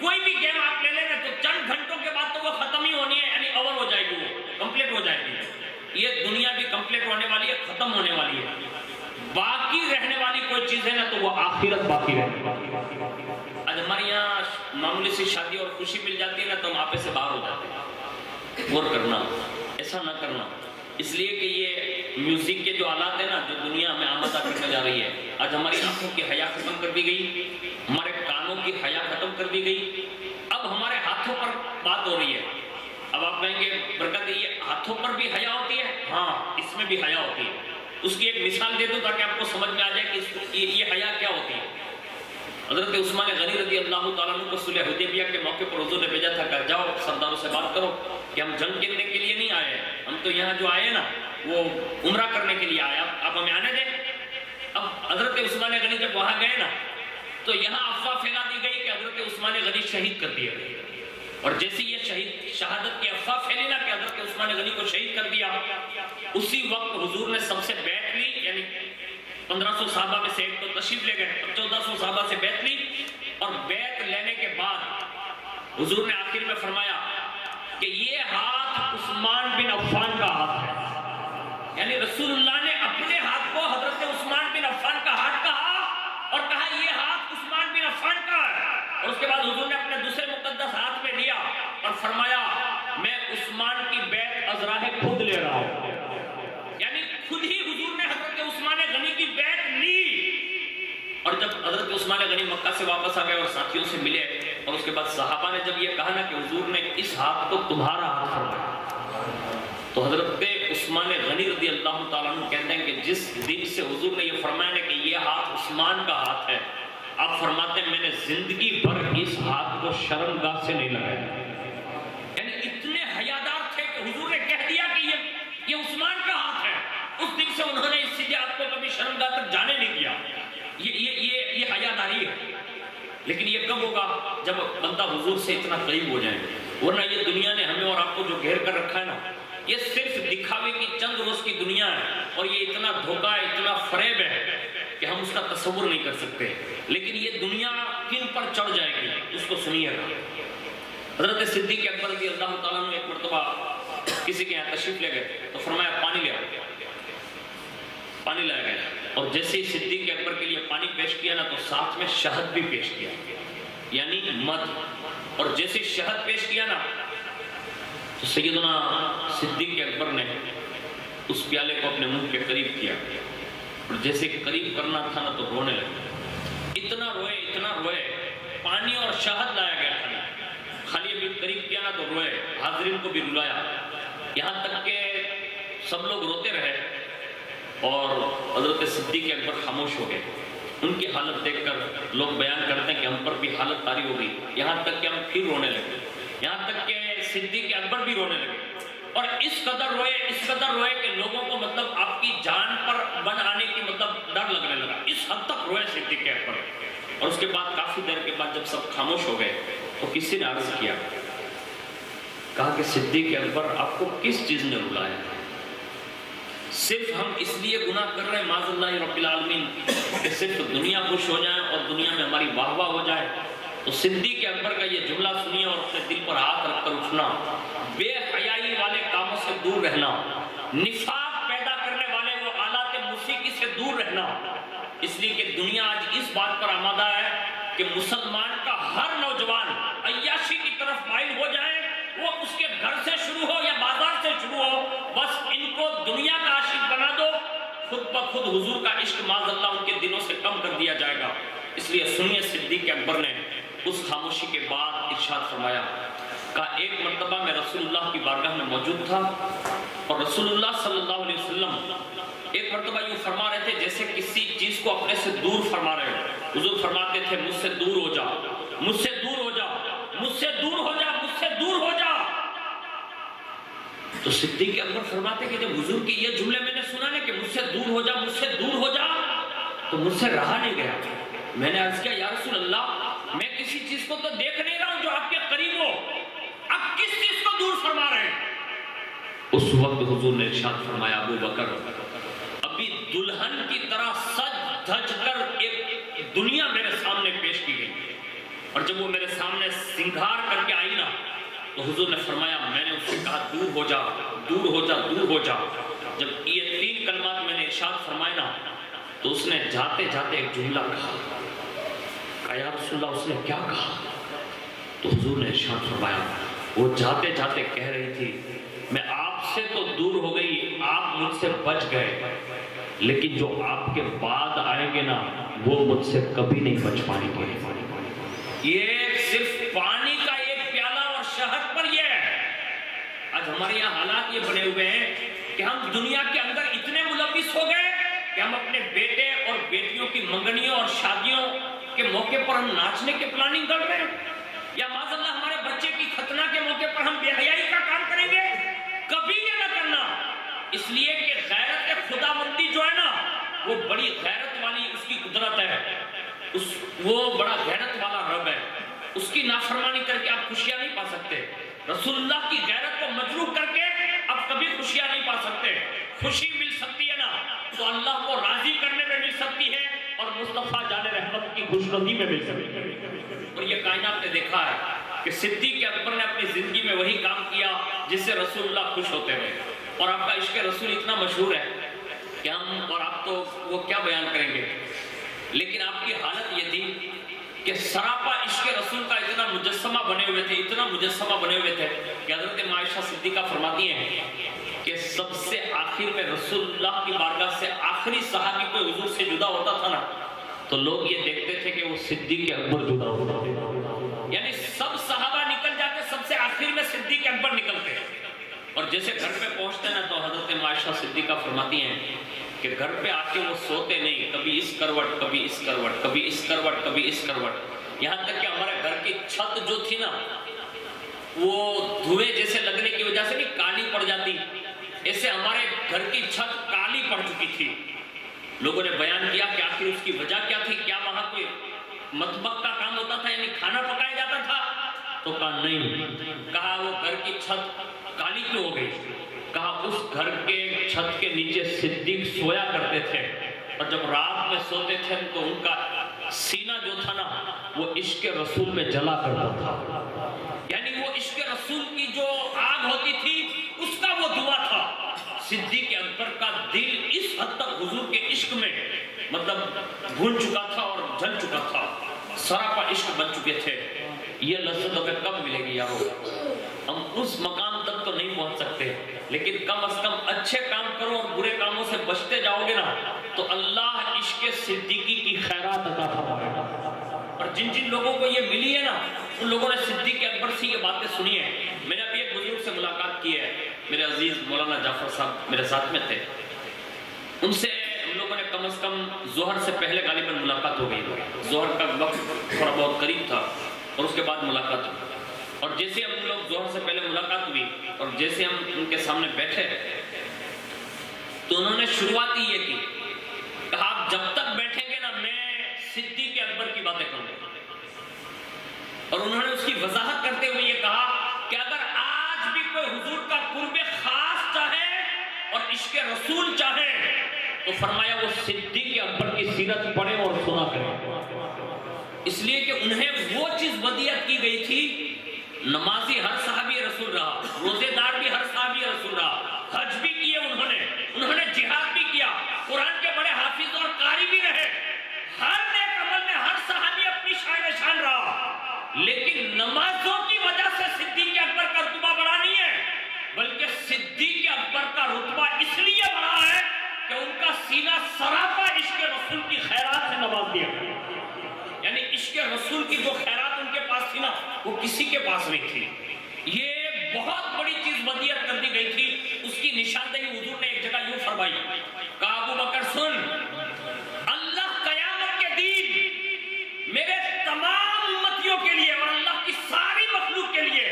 کوئی بھی گیم آپ لے لیں نا تو چند گھنٹوں کے بعد تو وہ ختم ہی ہونی ہے، یعنی اوور ہو جائے گی، وہ کمپلیٹ ہو جائے گی۔ یہ دنیا بھی کمپلیٹ ہونے والی ہے، ختم ہونے والی ہے۔ باقی رہنے والی کوئی چیز ہے نا تو وہ آخرت باقی رہنے والی ہے۔ آج ہمارے یہاں معمولی سی شادی اور خوشی مل جاتی ہے نا تو ہم آپے سے باہر ہو جاتے ہیں۔ غور کرنا، ایسا نہ کرنا، اس لیے کہ یہ میوزک کے جو آلات ہیں نا جو دنیا میں آمدہ کرنے جا رہی ہے، آج ہماری آنکھوں کی حیا ختم کر دی گئی، ہمارے کانوں کی حیا ختم کر دی گئی۔ اب ہمارے ہاتھوں پر بات ہو رہی ہے۔ اب آپ کہیں گے برکت یہ ہاتھوں پر بھی حیا ہوتی ہے؟ ہاں، اس میں بھی حیا ہوتی ہے۔ اس کی ایک مثال دے دوں تاکہ آپ کو سمجھ میں آ جائے کہ یہ حیا کیا ہوتی ہے۔ حضرت عثمان غنی رضی اللہ تعالیٰ عنہ کو صلح حدیبیہ کے موقع پر حضور نے بھیجا تھا کہ جاؤ سرداروں سے بات کرو کہ ہم جنگ کرنے کے لیے نہیں آئے، ہم تو یہاں جو آئے نا وہ عمرہ کرنے کے لیے آئے، آپ ہمیں آنے دیں۔ اب حضرت عثمان غنی جب وہاں گئے نا تو یہاں افواہ پھیلا دی گئی کہ حضرت عثمان غنی شہید کر دیے گئے، اور جیسے یہ شہادت کی افواہ پھیلی نا کہ حضرت عثمان غنی کو شہید کر دیا، اسی وقت حضور نے سب سے بیعت لی، یعنی 1500 صحابہ میں سے ایک تو تشریف لے گئے، 1400 صحابہ سے بیعت لی، اور بیعت لینے کے بعد حضور نے آخر میں فرمایا کہ یہ ہاتھ عثمان بن عفان کا ہاتھ ہے، یعنی رسول اللہ نے اپنے ہاتھ کو حضرت عثمان بن عفان کا ہاتھ کہا، اور کہا یہ ہاتھ عثمان بن عفان کا ہے۔ اور اس کے بعد حضور نے اپنے دوسرے مقدس ہاتھ میں لیا اور فرمایا میں عثمان کی بیعت از راہ خود لے رہا ہوں، یعنی خود ہی حضور نے حضرت عثمان غنی کی بیعت لی۔ اور جب حضرت عثمان غنی مکہ سے واپس آ گئے اور ساتھیوں سے ملے، اور اس کے بعد صحابہ نے جب یہ کہا نا کہ حضور نے اس ہاتھ کو تمہارا ہاتھ فرمایا، تو حضرت عثمان غنی رضی اللہ تعالیٰ عنہ کہتے ہیں کہ جس دن سے حضور نے یہ فرمایا نا کہ یہ ہاتھ عثمان کا ہاتھ ہے، آپ فرماتے ہیں میں نے زندگی بھر اس ہاتھ کو شرمگاہ سے نہیں لگایا۔ یعنی اتنے حیادار تھے کہ حضور نے کہہ دیا کہ یہ عثمان کا ہاتھ ہے، اس دن سے انہوں نے اس سیدھے ہاتھ کو کبھی شرمگاہ تک جانے نہیں دیا۔ یہ حیاداری ہے۔ لیکن یہ کب ہوگا؟ جب بندہ حضور سے اتنا قریب ہو جائے، ورنہ یہ دنیا نے ہمیں اور آپ کو جو گھیر کر رکھا ہے نا، یہ صرف دکھاوے کی چند روز کی دنیا ہے، اور یہ اتنا دھوکہ ہے، اتنا فریب ہے کہ ہم اس کا تصور نہیں کر سکتے۔ لیکن یہ دنیا کن پر چڑھ جائے گی اس کو سنیے گا۔ حضرت صدیق اکبر رضی اللہ تعالیٰ عنہ ایک مرتبہ کسی کے یہاں تشریف لے گئے تو فرمایا پانی لے آؤ، پانی لایا گیا، اور جیسے ہی صدیق اکبر کے لیے پانی پیش کیا نا تو ساتھ میں شہد بھی پیش کیا، یعنی مدھ، اور جیسے شہد پیش کیا نا تو سیدنا صدیق اکبر نے اس پیالے کو اپنے منہ کے قریب کیا، اور جیسے قریب کرنا تھا نا تو رونے لگے، اتنا روئے، پانی اور شہد لایا گیا تھا، خالی ابھی قریب کیا نا تو روئے، حاضرین کو بھی رلایا، یہاں تک کہ سب لوگ روتے رہے، اور حضرت صدیق اکبر خاموش ہو گئے۔ ان کی حالت دیکھ کر لوگ بیان کرتے ہیں کہ ہم پر بھی حالت طاری ہو گئی، یہاں تک کہ ہم پھر رونے لگے، یہاں تک کہ صدیق اکبر بھی رونے لگے، اور اس قدر روئے کہ لوگوں کو مطلب آپ کی جان پر بن آنے کی مطلب ڈر لگنے لگا، اس حد تک روئے صدیق اکبر۔ اور اس کے بعد کافی دیر کے بعد جب سب خاموش ہو گئے تو کسی نے عرض کیا کہا کہ صدیق اکبر آپ کو کس چیز نے رلایا؟ صرف ہم اس لیے گناہ کر رہے ہیں معاذ اللہ رب العالمین کہ صرف دنیا خوش ہو جائے اور دنیا میں ہماری واہ واہ ہو جائے؟ تو صدیق اکبر کا یہ جملہ سنیے اور اپنے دل پر ہاتھ رکھ کر اٹھنا، بے حیائی والے کاموں سے دور رہنا، نفاق پیدا کرنے والے وہ آلات موسیقی سے دور رہنا، اس لیے کہ دنیا آج اس بات پر آمادہ ہے کہ مسلمان کا ہر نوجوان عیاشی کی طرف مائل ہو جائے، وہ اس کے گھر سے شروع ہو یا بازار سے شروع ہو، بس ان کو دنیا کا عاشق بنا دو، خود بخود حضور کا عشق معاذ اللہ ان کے دلوں سے کم کر دیا جائے گا۔ اس لیے سنیے صدیق اکبر نے اس خاموشی کے بعد ارشاد فرمایا، کہا ایک مرتبہ میں رسول اللہ کی بارگاہ میں موجود تھا اور رسول اللہ صلی اللہ علیہ وسلم ایک مرتبہ یوں فرما رہے تھے جیسے کسی چیز کو اپنے سے دور فرما رہے ہیں۔ حضور فرماتے تھے مجھ سے دور ہو جا، مجھ سے دور ہو جا، مجھ سے دور ہو جا، مجھ سے دور ہو جا۔ تو صدیق اکبر فرماتے کہ جب حضور کی یہ جملے میں نے سنا نا کہ مجھ سے دور ہو جا، مجھ سے دور ہو جا، تو مجھ سے رہا نہیں گیا۔ میں نے عرض کیا یا رسول اللہ میں کسی چیز کو تو دیکھ نہیں رہا ہوں جو آپ کے قریب ہو، اب کس چیز کو دور فرما رہے ہیں؟ اس وقت حضور نے ارشاد فرمایا ابو بکر ابھی دلہن کی طرح سج دھج کر ایک دنیا میرے سامنے پیش کی گئی، اور جب وہ میرے سامنے سنگھار کر کے آئی نا تو حضور نے فرمایا میں نے اس سے کہا دور ہو جا، دور ہو جا، دور ہو جا۔ جب یہ تین کلمات میں نے ارشاد فرمائے نا تو اس نے جاتے جاتے ایک جملہ کہا یا رسول اللہ اس نے کیا کہا؟ تو حضور نے ارشاد فرمایا وہ جاتے جاتے کہہ رہی تھی میں آپ سے تو دور ہو گئی، آپ مجھ سے بچ گئے، لیکن جو آپ کے بعد آئیں گے نا وہ مجھ سے کبھی نہیں بچ پائیں گے۔ یہ صرف پانی کا ایک پیالہ اور شہد پر یہ ہے۔ آج ہمارے یہاں حالات یہ بنے ہوئے ہیں کہ ہم دنیا کے اندر اتنے ملوث ہو گئے کہ ہم اپنے بیٹے اور بیٹیوں کی منگنیوں اور شادیوں کے موقع پر ہم ناچنے کے پلاننگ کر رہے ہیں، یا معاذ اللہ ہمارے بچے کی ختنہ کے موقع پر ہم بے حیائی کا کام کریں گے۔ کبھی یہ نہ کرنا، اس لیے کہ غیرت خدا مندی جو ہے نا وہ بڑی غیرت والی اس کی قدرت ہے، وہ بڑا غیرت والا رب ہے، اس کی نافرمانی کر کے آپ خوشیاں نہیں پا سکتے۔ رسول اللہ کی غیرت کو مجروح کر کے آپ کبھی خوشیاں نہیں پا سکتے۔ خوشی مل سکتی ہے نا تو اللہ کو راضی کرنے میں مل سکتی ہے اور مصطفیٰ جان رحمت کی خوشنودی میں مل سکتی ہے۔ اور یہ کائنات نے دیکھا ہے کہ صدیق اکبر نے اپنی زندگی میں وہی کام کیا جس سے رسول اللہ خوش ہوتے ہوئے، اور آپ کا عشق رسول اتنا مشہور ہے کہ ہم اور آپ تو وہ کیا بیان کریں گے، لیکن آپ کی حالت یہ تھی کہ سراپا عشق رسول کا اتنا مجسمہ بنے ہوئے تھے، اتنا مجسمہ بنے ہوئے تھے کہ حضرت عائشہ صدیقہ فرماتی ہیں کہ سب سے آخر میں رسول اللہ کی بارگاہ سے آخری صحابی کوئی حضور سے جدا ہوتا تھا نا تو لوگ یہ دیکھتے تھے کہ وہ صدیق اکبر جدا ہوتا ہے، یعنی سب صحابہ نکل جاتے، سب سے آخر میں صدیق اکبر نکلتے، اور جیسے گھر پہ پہنچتے نا تو حضرت عائشہ صدیقہ فرماتی ہیں کہ گھر پہ آ کے وہ سوتے نہیں، کبھی اس کروٹ کبھی اس کروٹ، کبھی اس کروٹ کبھی اس کروٹ، یہاں تک کہ ہمارے گھر کی چھت جو تھی نا وہ دھوئے جیسے لگنے کی وجہ سے نہیں کالی پڑ جاتی، ایسے ہمارے گھر کی چھت کالی پڑ چکی تھی۔ لوگوں نے بیان کیا کہ آخر اس کی وجہ کیا تھی، کیا وہاں کوئی مطبخ کا کام ہوتا تھا یعنی کھانا پکایا جاتا تھا؟ تو کہا نہیں، کہا وہ گھر کی چھت کالی کیوں ہو گئی؟ کہا اس گھر کے چھت کے نیچے صدیق سویا کرتے تھے، اور جب رات میں سوتے تھے تو ان کا سینہ جو تھا نا وہ عشق رسول میں جلا کرتا تھا، یعنی وہ عشق رسول کی جو آگ ہوتی تھی اس کا وہ دھواں تھا۔ صدیق اکبر کا دل اس حد تک حضور کے عشق میں مطلب بھون چکا تھا اور جل چکا تھا، سراپا عشق بن چکے تھے۔ یہ لذت ہمیں کب ملے گی یارو؟ ہم اس مقام تک تو نہیں پہنچ سکتے، لیکن کم از کم اچھے کام کرو اور برے کاموں سے بچتے جاؤ گے نا تو اللہ عشق صدیقی کی خیرات عطا فرمائے گا۔ اور جن جن لوگوں کو یہ ملی ہے نا ان لوگوں نے صدیق اکبر سے یہ باتیں سنی ہیں۔ میں نے ابھی ایک بزرگ سے ملاقات کی ہے، میرے عزیز مولانا جعفر صاحب میرے ساتھ میں تھے، ان سے ہم لوگوں نے کم از کم ظہر سے پہلے غالباً ملاقات ہو گئی، ظہر کا وقت تھوڑا بہت قریب تھا اور اس کے بعد ملاقات ہوئی، اور جیسے ہم لوگ ظہر سے پہلے ملاقات ہوئی اور جیسے ہم ان کے سامنے بیٹھے تو انہوں نے شروعات ہی یہ کی، کہا آپ جب تک بیٹھیں گے نا میں صدیق اکبر کی باتیں کروں گا، اور انہوں نے اس کی وضاحت کرتے ہوئے یہ کہا کہ اگر آج کوئی حضور کا قرب خاص چاہے اور عشق رسول چاہے تو فرمایا وہ صدیق اکبر کی سیرت پڑھے اور سنا کرے، اس لیے کہ انہیں وہ چیز ودیعت کی گئی تھی. نمازی ہر صحابی رسول رہا، روزے دار بھی ہر صحابی رسول رہا، حج بھی کیے انہوں نے جہاد بھی کیا، قرآن کے بڑے حافظ اور قاری بھی رہے، ہر نیک عمل میں ہر صحابی اپنی شان شان رہا، لیکن نمازوں کی وجہ سے صدیق اکبر کا رتبہ بڑا نہیں ہے، بلکہ صدیق اکبر کا رتبہ اس لیے بڑا ہے کہ ان کا سینہ سراپا عشق رسول کی خیرات سے نواز دیا گیا. یعنی عشق رسول کی جو خیرات ان کے پاس تھی نا وہ کسی کے پاس نہیں تھی. یہ بہت بڑی چیز ودیعت کر دی گئی تھی. اس کی نشاندہی حضور نے ایک جگہ یوں فرمائی، کہا ابو بکر سن، اللہ قیامت کے دن میرے تمام امتیوں کے لیے اور اللہ کی ساری مخلوق کے لیے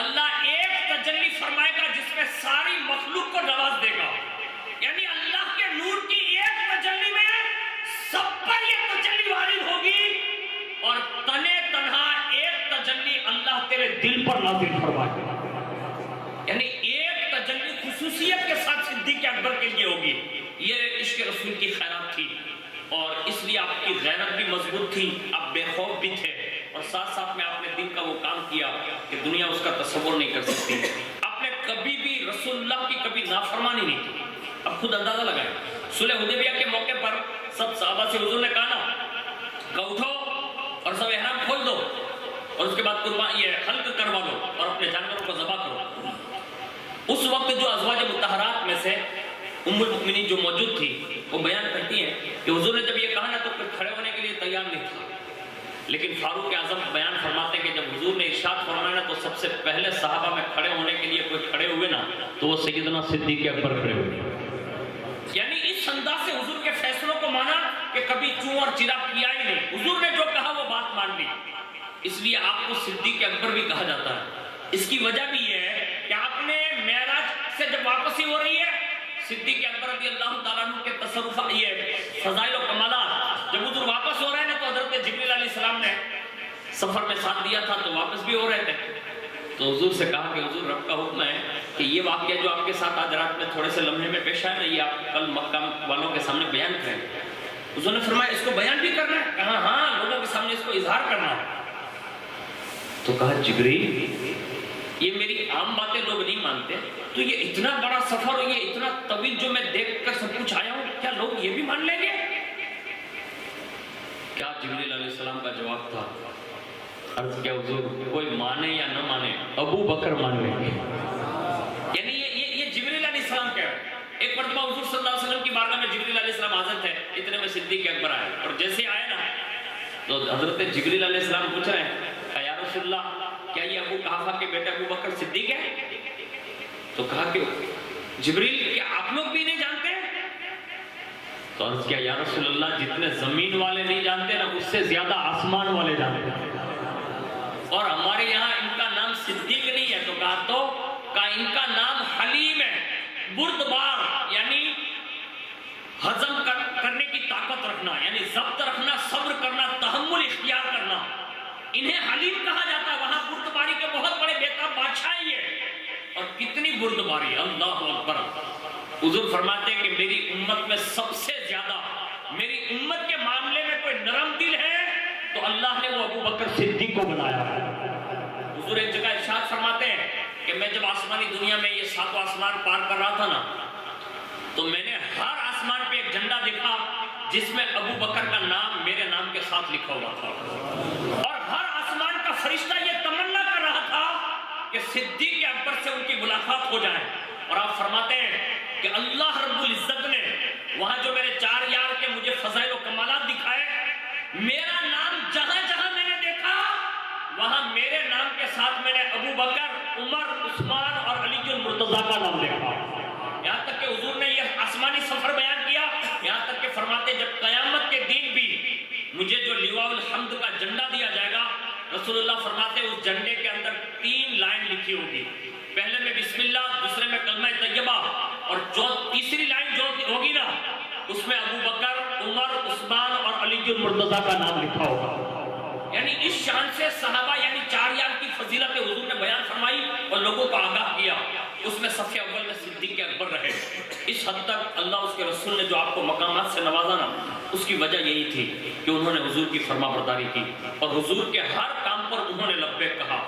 اللہ ایک تجلی فرمائے گا جس میں ساری مخلوق کو نواز دے گا. یعنی اللہ کے نور کی ایک تجلی میں سب پر یہ تجلی وارد ہوگی اور تنے تنہا ایک تجلی اللہ تیرے دل پر نازل فرمائے گا. یعنی ایک تجلی خصوصیت کے ساتھ صدیق اکبر کے لیے ہوگی. یہ عشق رسول کی خیرات تھی اور اس لیے آپ کی غیرت بھی مضبوط تھی، آپ بے خوف بھی تھے اور ساتھ ساتھ میں آپ نے دین کا وہ کام کیا کہ دنیا اس کا تصور نہیں کر سکتی. آپ نے کبھی بھی رسول اللہ کی کبھی نافرمانی نہیں کی. اب خود اندازہ لگائیں، صلح حدیبیہ کے موقع پر سب صحابہ سے حضور نے کہا نا کہ اٹھو اور سب احرام کھول دو اور اس کے بعد قربان یہ حلق کروا دو اور اپنے جانوروں کو ذبح کرو. اس وقت جو ازواج مطہرات میں سے ام المؤمنین جو موجود تھی وہ بیان کرتی ہیں کہ حضور نے جب یہ کہا نا تو پھر کھڑے ہونے کے لیے تیار نہیں تھا، لیکن فاروق اعظم بیان فرماتے ہیں کہ جب حضور نے ارشاد فرمایا نا تو سب سے پہلے صحابہ میں کھڑے ہونے کے لیے کوئی کھڑے ہوئے نا تو وہ سیدنا صدیق اکبر کھڑے ہوئے. یعنی اس انداز سے حضور کے فیصلوں کو مانا کہ کبھی چوں اور چرا کیا ہی نہیں. حضور نے جو کہا وہ بات مان لی، اس لیے آپ کو صدیق اکبر بھی کہا جاتا ہے. اس کی وجہ بھی یہ ہے کہ آپ نے معراج سے جب واپسی ہو رہی ہے، صدیق اکبر رضی اللہ تعالیٰ عنہ کے تصرفات یہ فضائل و کمالات جب حضور واپس ہو رہے ہیں نا تو حضرت جبریل علیہ السلام نے سفر میں ساتھ دیا تھا تو واپس بھی ہو رہے تھے. تو حضور سے کہا کہ حضور رب کا حکم ہے کہ یہ واقعہ جو آپ کے ساتھ آج رات میں تھوڑے سے لمحے میں پیش آیا نا یہ آپ کل مکہ والوں کے سامنے بیان کریں. حضور نے فرمایا اس کو بیان بھی کرنا ہے؟ کہا ہاں، لوگوں کے سامنے اس کو اظہار کرنا ہے. تو کہا جبریل یہ میری عام باتیں لوگ نہیں مانتے، تو یہ اتنا بڑا سفر اور یہ اتنا طویل جو میں دیکھ کر سب کچھ آیا ہوں کیا لوگ یہ بھی مان لیں گے؟ کیا جبریل علیہ السلام کا جواب تھا؟ عرض کیا حضور کوئی مانے یا نہ مانے ابو بکر مان لیں گے. یعنی یہ جبریل علیہ السلام کہہ رہے ہیں. ایک مرتبہ حضور صلی اللہ علیہ وسلم کی بارگاہ میں جبریل علیہ السلام حاضر تھے، اتنے میں صدیق اکبر آئے اور جیسے آئے نا تو حضرت جبریل علیہ السلام پوچھ رہے ہیں یا رسول اللہ کیا یہ ابو قحافہ کے بیٹے ابو بکر صدیق ہے؟ تو کہا کہ جبریل کیا آپ لوگ بھی نہیں جانتے؟ تو عرض کیا یا رسول اللہ جتنے زمین والے نہیں جانتے نا اس سے زیادہ آسمان والے جانتے ہیں اور ہمارے یہاں ان کا نام صدیق نہیں ہے. تو کہا ان کا نام حلیم ہے، بردبار یعنی ہضم کرنے کی طاقت رکھنا، یعنی ضبط رکھنا، صبر کرنا، تحمل اختیار کرنا، انہیں حلیم کہا جاتا ہے. وہاں بردباری کے بہت بڑے بیتاب بادشاہ ہی ہے. اور کتنی بردباری، اللہ اکبر. حضور فرماتے ہیں کہ میری امت میں سب سے زیادہ میری امت کے معاملے میں کوئی نرم دل ہے تو اللہ نے وہ ابو بکر صدیق کو بنایا. حضور ایک جگہ ارشاد فرماتے ہیں کہ میں جب آسمانی دنیا میں یہ ساتوں آسمان پار کر رہا تھا نا تو میں نے ہر آسمان پہ ایک جھنڈا دیکھا جس میں ابو بکر کا نام میرے نام کے ساتھ لکھا ہوا تھا اور ہر آسمان کا فرشتہ یہ تمنا کر رہا تھا کہ صدیق اکبر سے ان کی ملاقات ہو جائے. اور آپ فرماتے ہیں کہ اللہ رب العزت نے وہاں جو میرے چار یار کے مجھے فضائل و کمالات دکھائے، میرا نام جہاں جہاں میں نے دیکھا وہاں میرے نام کے ساتھ میں نے ابو بکر، عمر، عثمان اور علی المرتضیٰ کا نام دیکھا. یہاں تک کہ حضور نے یہ آسمانی سفر بیان کیا، یہاں تک کہ فرماتے جب قیامت کے دن بھی مجھے جو لواء الحمد کا جھنڈا دیا جائے گا، رسول اللہ فرماتے اس جھنڈے کے اندر 3 لائن لکھی ہوگی. پہلے میں بسم اللہ، دوسرے میں کلمہ طیبہ اور جو تیسری لائن جو ہوگی نا اس میں ابو بکر، عمر، عثمان اور علی المرتضیٰ کا نام لکھا ہوگا. یعنی اس شان سے صحابہ یعنی 4 یار کی فضیلت حضور نے بیان فرمائی اور لوگوں کو آگاہ کیا. سے نوازا نا، اس کی وجہ یہی تھی کہ انہوں نے حضور کی فرما برداری کی اور حضور کے ہر کام پر انہوں نے لبیک کہا۔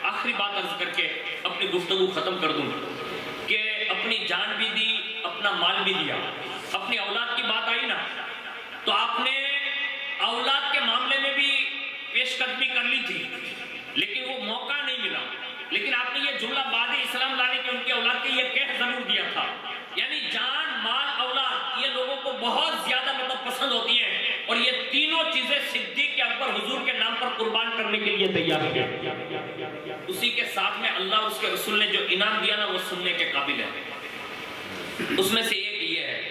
آخری بات عرض کر کے اپنی گفتگو ختم کر دوں کہ اپنی جان بھی دی، اپنا مال بھی دیا۔ اپنی اولاد کی بات آئی نا تو آپ نے اولاد کے معاملے میں بھی پیش قدمی کر لی تھی، لیکن وہ موقع نہیں ملا۔ لیکن آپ نے یہ جملہ بعد اسلام لانے کے ان کی اولاد کے یہ کہہ ضرور دیا تھا، یعنی جان، مال، اولاد یہ لوگوں کو بہت زیادہ پسند ہوتی ہیں، اور یہ تینوں چیزیں صدیق اکبر حضور کے نام پر قربان کرنے کے لیے تیار ہیں۔ اسی کے ساتھ میں اللہ اس کے رسول نے جو انعام دیا نا وہ سننے کے قابل ہے۔ اس میں سے ایک یہ ہے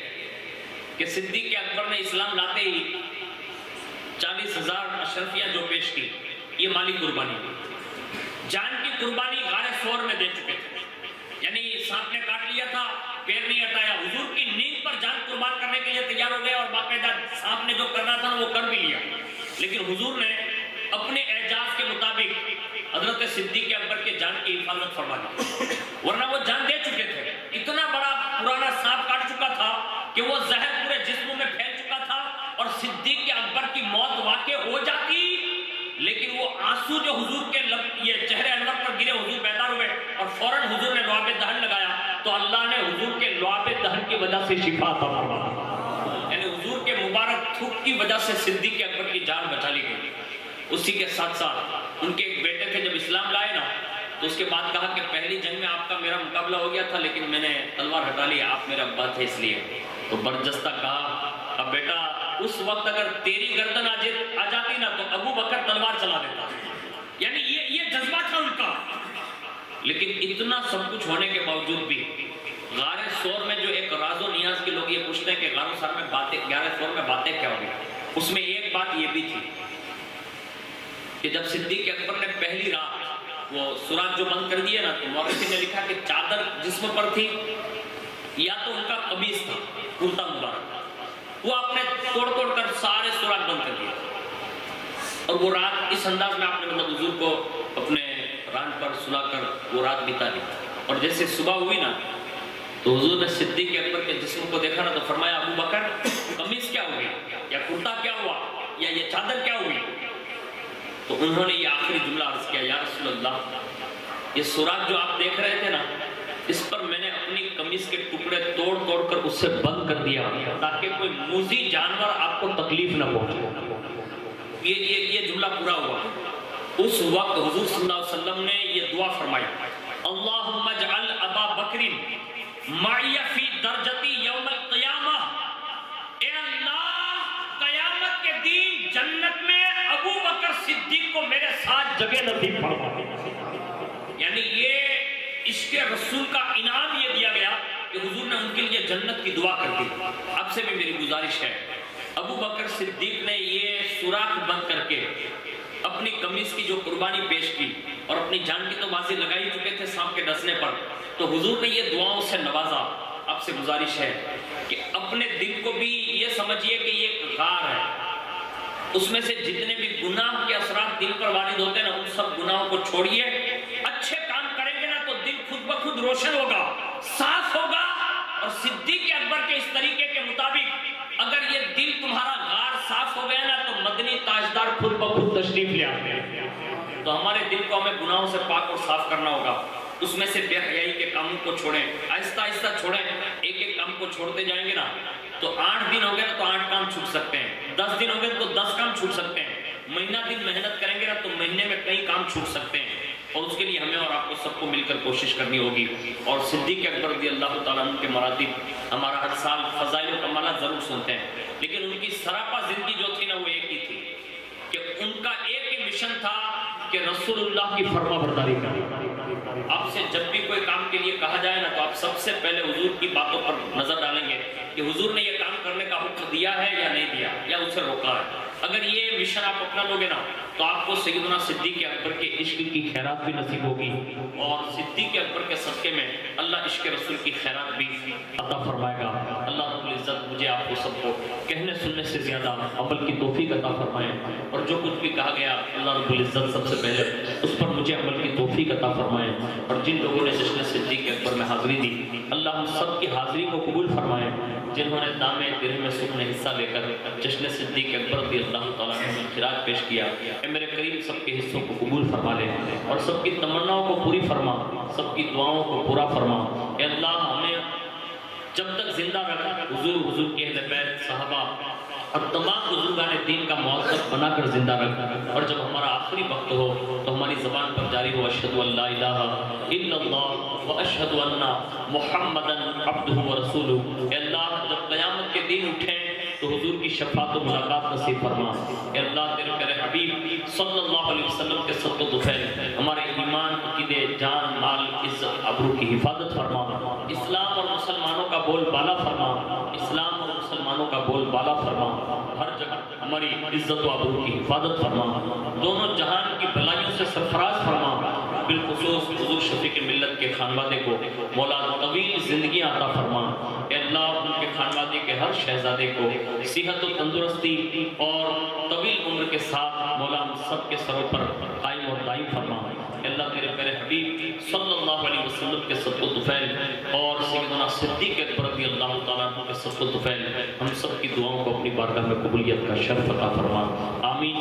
کہ صدیق اکبر نے اسلام لاتے ہی 40,000 اشرفیہ جو پیش کی، یہ مالی قربانی، جان کی قربانی غار ثور میں دے چکے تھے، یعنی سانپ نے کاٹ لیا تھا، پیر نہیں ہٹایا، حضور کی نیند پر جان قربان کرنے کے لیے تیار ہو گئے، اور باقاعدہ سانپ نے جو کرنا تھا وہ کر بھی لیا۔ لیکن حضور نے اپنے اعجاز کے مطابق حضرت صدیق اکبر کے جان کی حفاظت فرما دی، ورنہ وہ جان دے چکے تھے۔ اتنا بڑا پرانا سانپ کاٹ چکا تھا کہ وہ زہر پورے جسم میں پھیل چکا تھا، اور صدیق اکبر کی موت واقع ہو جاتی، لیکن وہ آنسو جو حضور کے یہ چہرے انور پر گرے، حضور بیدار ہوئے اور فوراً حضور نے لعاب دہن لگایا، تو اللہ نے حضور کے لعاب دہن کی وجہ سے شفا عطا فرمایا، یعنی حضور کے مبارک تھوک کی وجہ سے صدیق اکبر کی جان بچا لی گئی۔ اسی کے ساتھ ساتھ ان کے ایک بیٹے تھے، جب اسلام لائے نا تو اس کے بعد کہا کہ پہلی جنگ میں آپ کا میرا مقابلہ ہو گیا تھا، لیکن میں نے تلوار ہٹا لی، آپ میرے ابا تھے اس لیے۔ تو برجستہ کہا اب بیٹا اس وقت اگر تیری گردن آ جاتی نا تو ابو بکر تلوار چلا دیتا، یعنی یہ جذبہ تھا ان کا۔ لیکن اتنا سب کچھ ہونے کے باوجود بھی غار ثور میں جو ایک راز و نیاز کے لوگ یہ پوچھتے ہیں کہ غار ثور میں باتیں کیا ہوگی، اس میں ایک بات یہ بھی تھی کہ جب صدیق اکبر نے پہلی رات وہ سوراخ جو بند کر دیے نا تو مورخین نے لکھا کہ چادر جسم پر تھی یا تو ان کا قمیص تھا، کرتا مبارک، وہ آپ نے توڑ کر سارے سوراخ بند کر دیا، اور وہ رات اس انداز میں آپ نے حضور کو اپنے ران پر سلا کر وہ رات بتا دی۔ اور جیسے صبح ہوئی نا تو حضور نے صدیق اکبر کے جسم کو دیکھا نا تو فرمایا ابو بکر قمیص کیا ہوئی، یا کرتا کیا ہوا، یا یہ چادر کیا ہوئی؟ تو انہوں نے یہ آخری جملہ عرض کیا، یا رسول اللہ یہ سوراخ جو آپ دیکھ رہے تھے نا اس پر میں نے اپنی قمیص کے ٹکڑے توڑ کر اس سے بند کر دیا تاکہ کوئی موذی جانور آپ کو تکلیف نہ پہنچے۔ یہ جملہ پورا ہوا۔ اس وقت حضور صلی اللہ علیہ وسلم نے یہ دعا فرمائی، اللہم اجعل ابا بکر معی فی درجتی یوم القیامہ، اے اللہ قیامت کے دن جنت میں ابو بکر صدیق کو میرے ساتھ جگہ نصیب فرما۔ یعنی یہ عشق رسول کا انعام یہ دیا گیا کہ حضور نے ان کے لیے جنت کی دعا کر دی۔ آپ سے بھی میری گزارش ہے، ابو بکر صدیق نے یہ سوراخ بند کر کے اپنی قمیص کی جو قربانی پیش کی، اور اپنی جان کی تو بازی لگا ہی چکے تھے سانپ کے ڈسنے پر، تو حضور نے یہ دعاؤں سے نوازا۔ آپ سے گزارش ہے کہ اپنے دل کو بھی یہ سمجھیے کہ یہ ایک غار ہے، اس میں سے جتنے بھی گناہ کے اثرات دل پر وارد ہوتے ہیں نا ان سب گناہوں کو چھوڑیے، اچھے کام کریں گے نا تو دل خود بخود روشن ہوگا، صاف ہوگا، اور صدیق اکبر کے اس طریقے کے مطابق اگر یہ دل تمہارا غار صاف ہو گیا نا تو مدنی تاجدار خود بخود تشریف لے آتے ہیں۔ تو ہمارے دل کو ہمیں گناہوں سے پاک اور صاف کرنا ہوگا، اس میں سے بے حیائی کے کاموں کو چھوڑیں، آہستہ آہستہ چھوڑیں، ایک کام کو چھوڑتے جائیں گے نا تو 8 دن ہو گئے تو 8 کام چھوٹ سکتے ہیں، 10 دن ہو گئے تو 10 کام چھوٹ سکتے ہیں، مہینہ دن محنت کریں گے نا تو مہینے میں کئی کام چھوٹ سکتے ہیں، اور اس کے لیے ہمیں اور آپ کو سب کو مل کر کوشش کرنی ہوگی۔ اور صدیق اکبر رضی اللہ تعالیٰ عنہ کے مراتب ہمارا ہر سال فضائل و کمالات ضرور سنتے ہیں، لیکن ان کی سراپا زندگی جو تھی نا وہ ایک ہی تھی کہ ان کا ایک ہی مشن تھا کہ رسول اللہ کی فرما برداری کریں۔ آپ سے جب بھی کوئی کام کے لیے کہا جائے نا تو آپ سب سے پہلے حضور کی باتوں پر نظر ڈالیں گے کہ حضور نے یہ کام کرنے کا حکم دیا ہے یا نہیں دیا، یا اسے روکا ہے۔ اگر یہ مشن آپ اپنا لوگے نا تو آپ کو سیدنا صدیق اکبر کے عشق کی خیرات بھی نصیب ہوگی، اور صدیق اکبر کے صدقے میں اللہ عشق رسول کی خیرات بھی عطا فرمائے گا۔ اللہ رب العزت مجھے آپ کو سب کو کہنے سننے سے زیادہ عمل کی توفیق عطا فرمائے، اور جو کچھ بھی کہا گیا اللہ رب العزت سب سے پہلے اس پر مجھے عمل کی توفیق توفیق عطا فرمائے، اور جن لوگوں نے جشن صدیق اکبر میں حاضری دی اللہ ہم سب کی حاضری کو قبول فرمائے، جنہوں نے دامے درہم سکھ میں حصہ لے کر جشن صدیق اکبر رضی اللہ تعالیٰ عنہ میں خراج پیش کیا، اے میرے کریم سب کے حصوں کو قبول فرما لے اور سب کی تمناؤں کو پوری فرما، سب کی دعاؤں کو پورا فرما۔ اے اللہ ہمیں جب تک زندہ رکھا حضور کے اہل بیت صحابہ اور تمام بزرگان دین کا معذب بنا کر زندہ رکھ، اور جب ہمارا آخری وقت ہو تو ہماری زبان پر جاری ہو اشہد ان لا الہ الا اللہ و اشہد ان محمدا عبدہ و رسولہ۔ اے اللہ جب قیامت کے دن اٹھیں تو حضور کی شفاعت و ملاقات نصیب فرما۔ اے اللہ تیرے پیارے حبیب صلی اللہ علیہ وسلم کے صدق و طفیل ہمارے ایمان، عقیدے، جان، مال، عزت، آبرو کی حفاظت فرما، اسلام اور مسلمانوں کا بول بالا فرما، اسلام اور مسلمانوں کا بول بالا فرما، ہر جگہ ہماری عزت و آبرو کی حفاظت فرما، دونوں جہان کی بلائیوں سے سرفراز فرما، بالخصوص حضور شفیع ملت کے خانوادے کو مولا طویل زندگی عطا فرما۔ اے اللہ ان کے خانوادے کے ہر شہزادے کو صحت و تندرستی اور طویل عمر کے ساتھ مولا ہم سب کے سروں پر قائم اور دائم فرما۔ اے اللہ تیرے پیارے حبیب صلی اللہ علیہ وسلم کے صدق و طفیل اور سیدنا صدیق اکبر رضی اللہ تعالیٰ عنہ کے صدق و طفیل ہم سب کی دعاؤں کو اپنی بارگاہ میں قبولیت کا شرف عطا فرما، آمین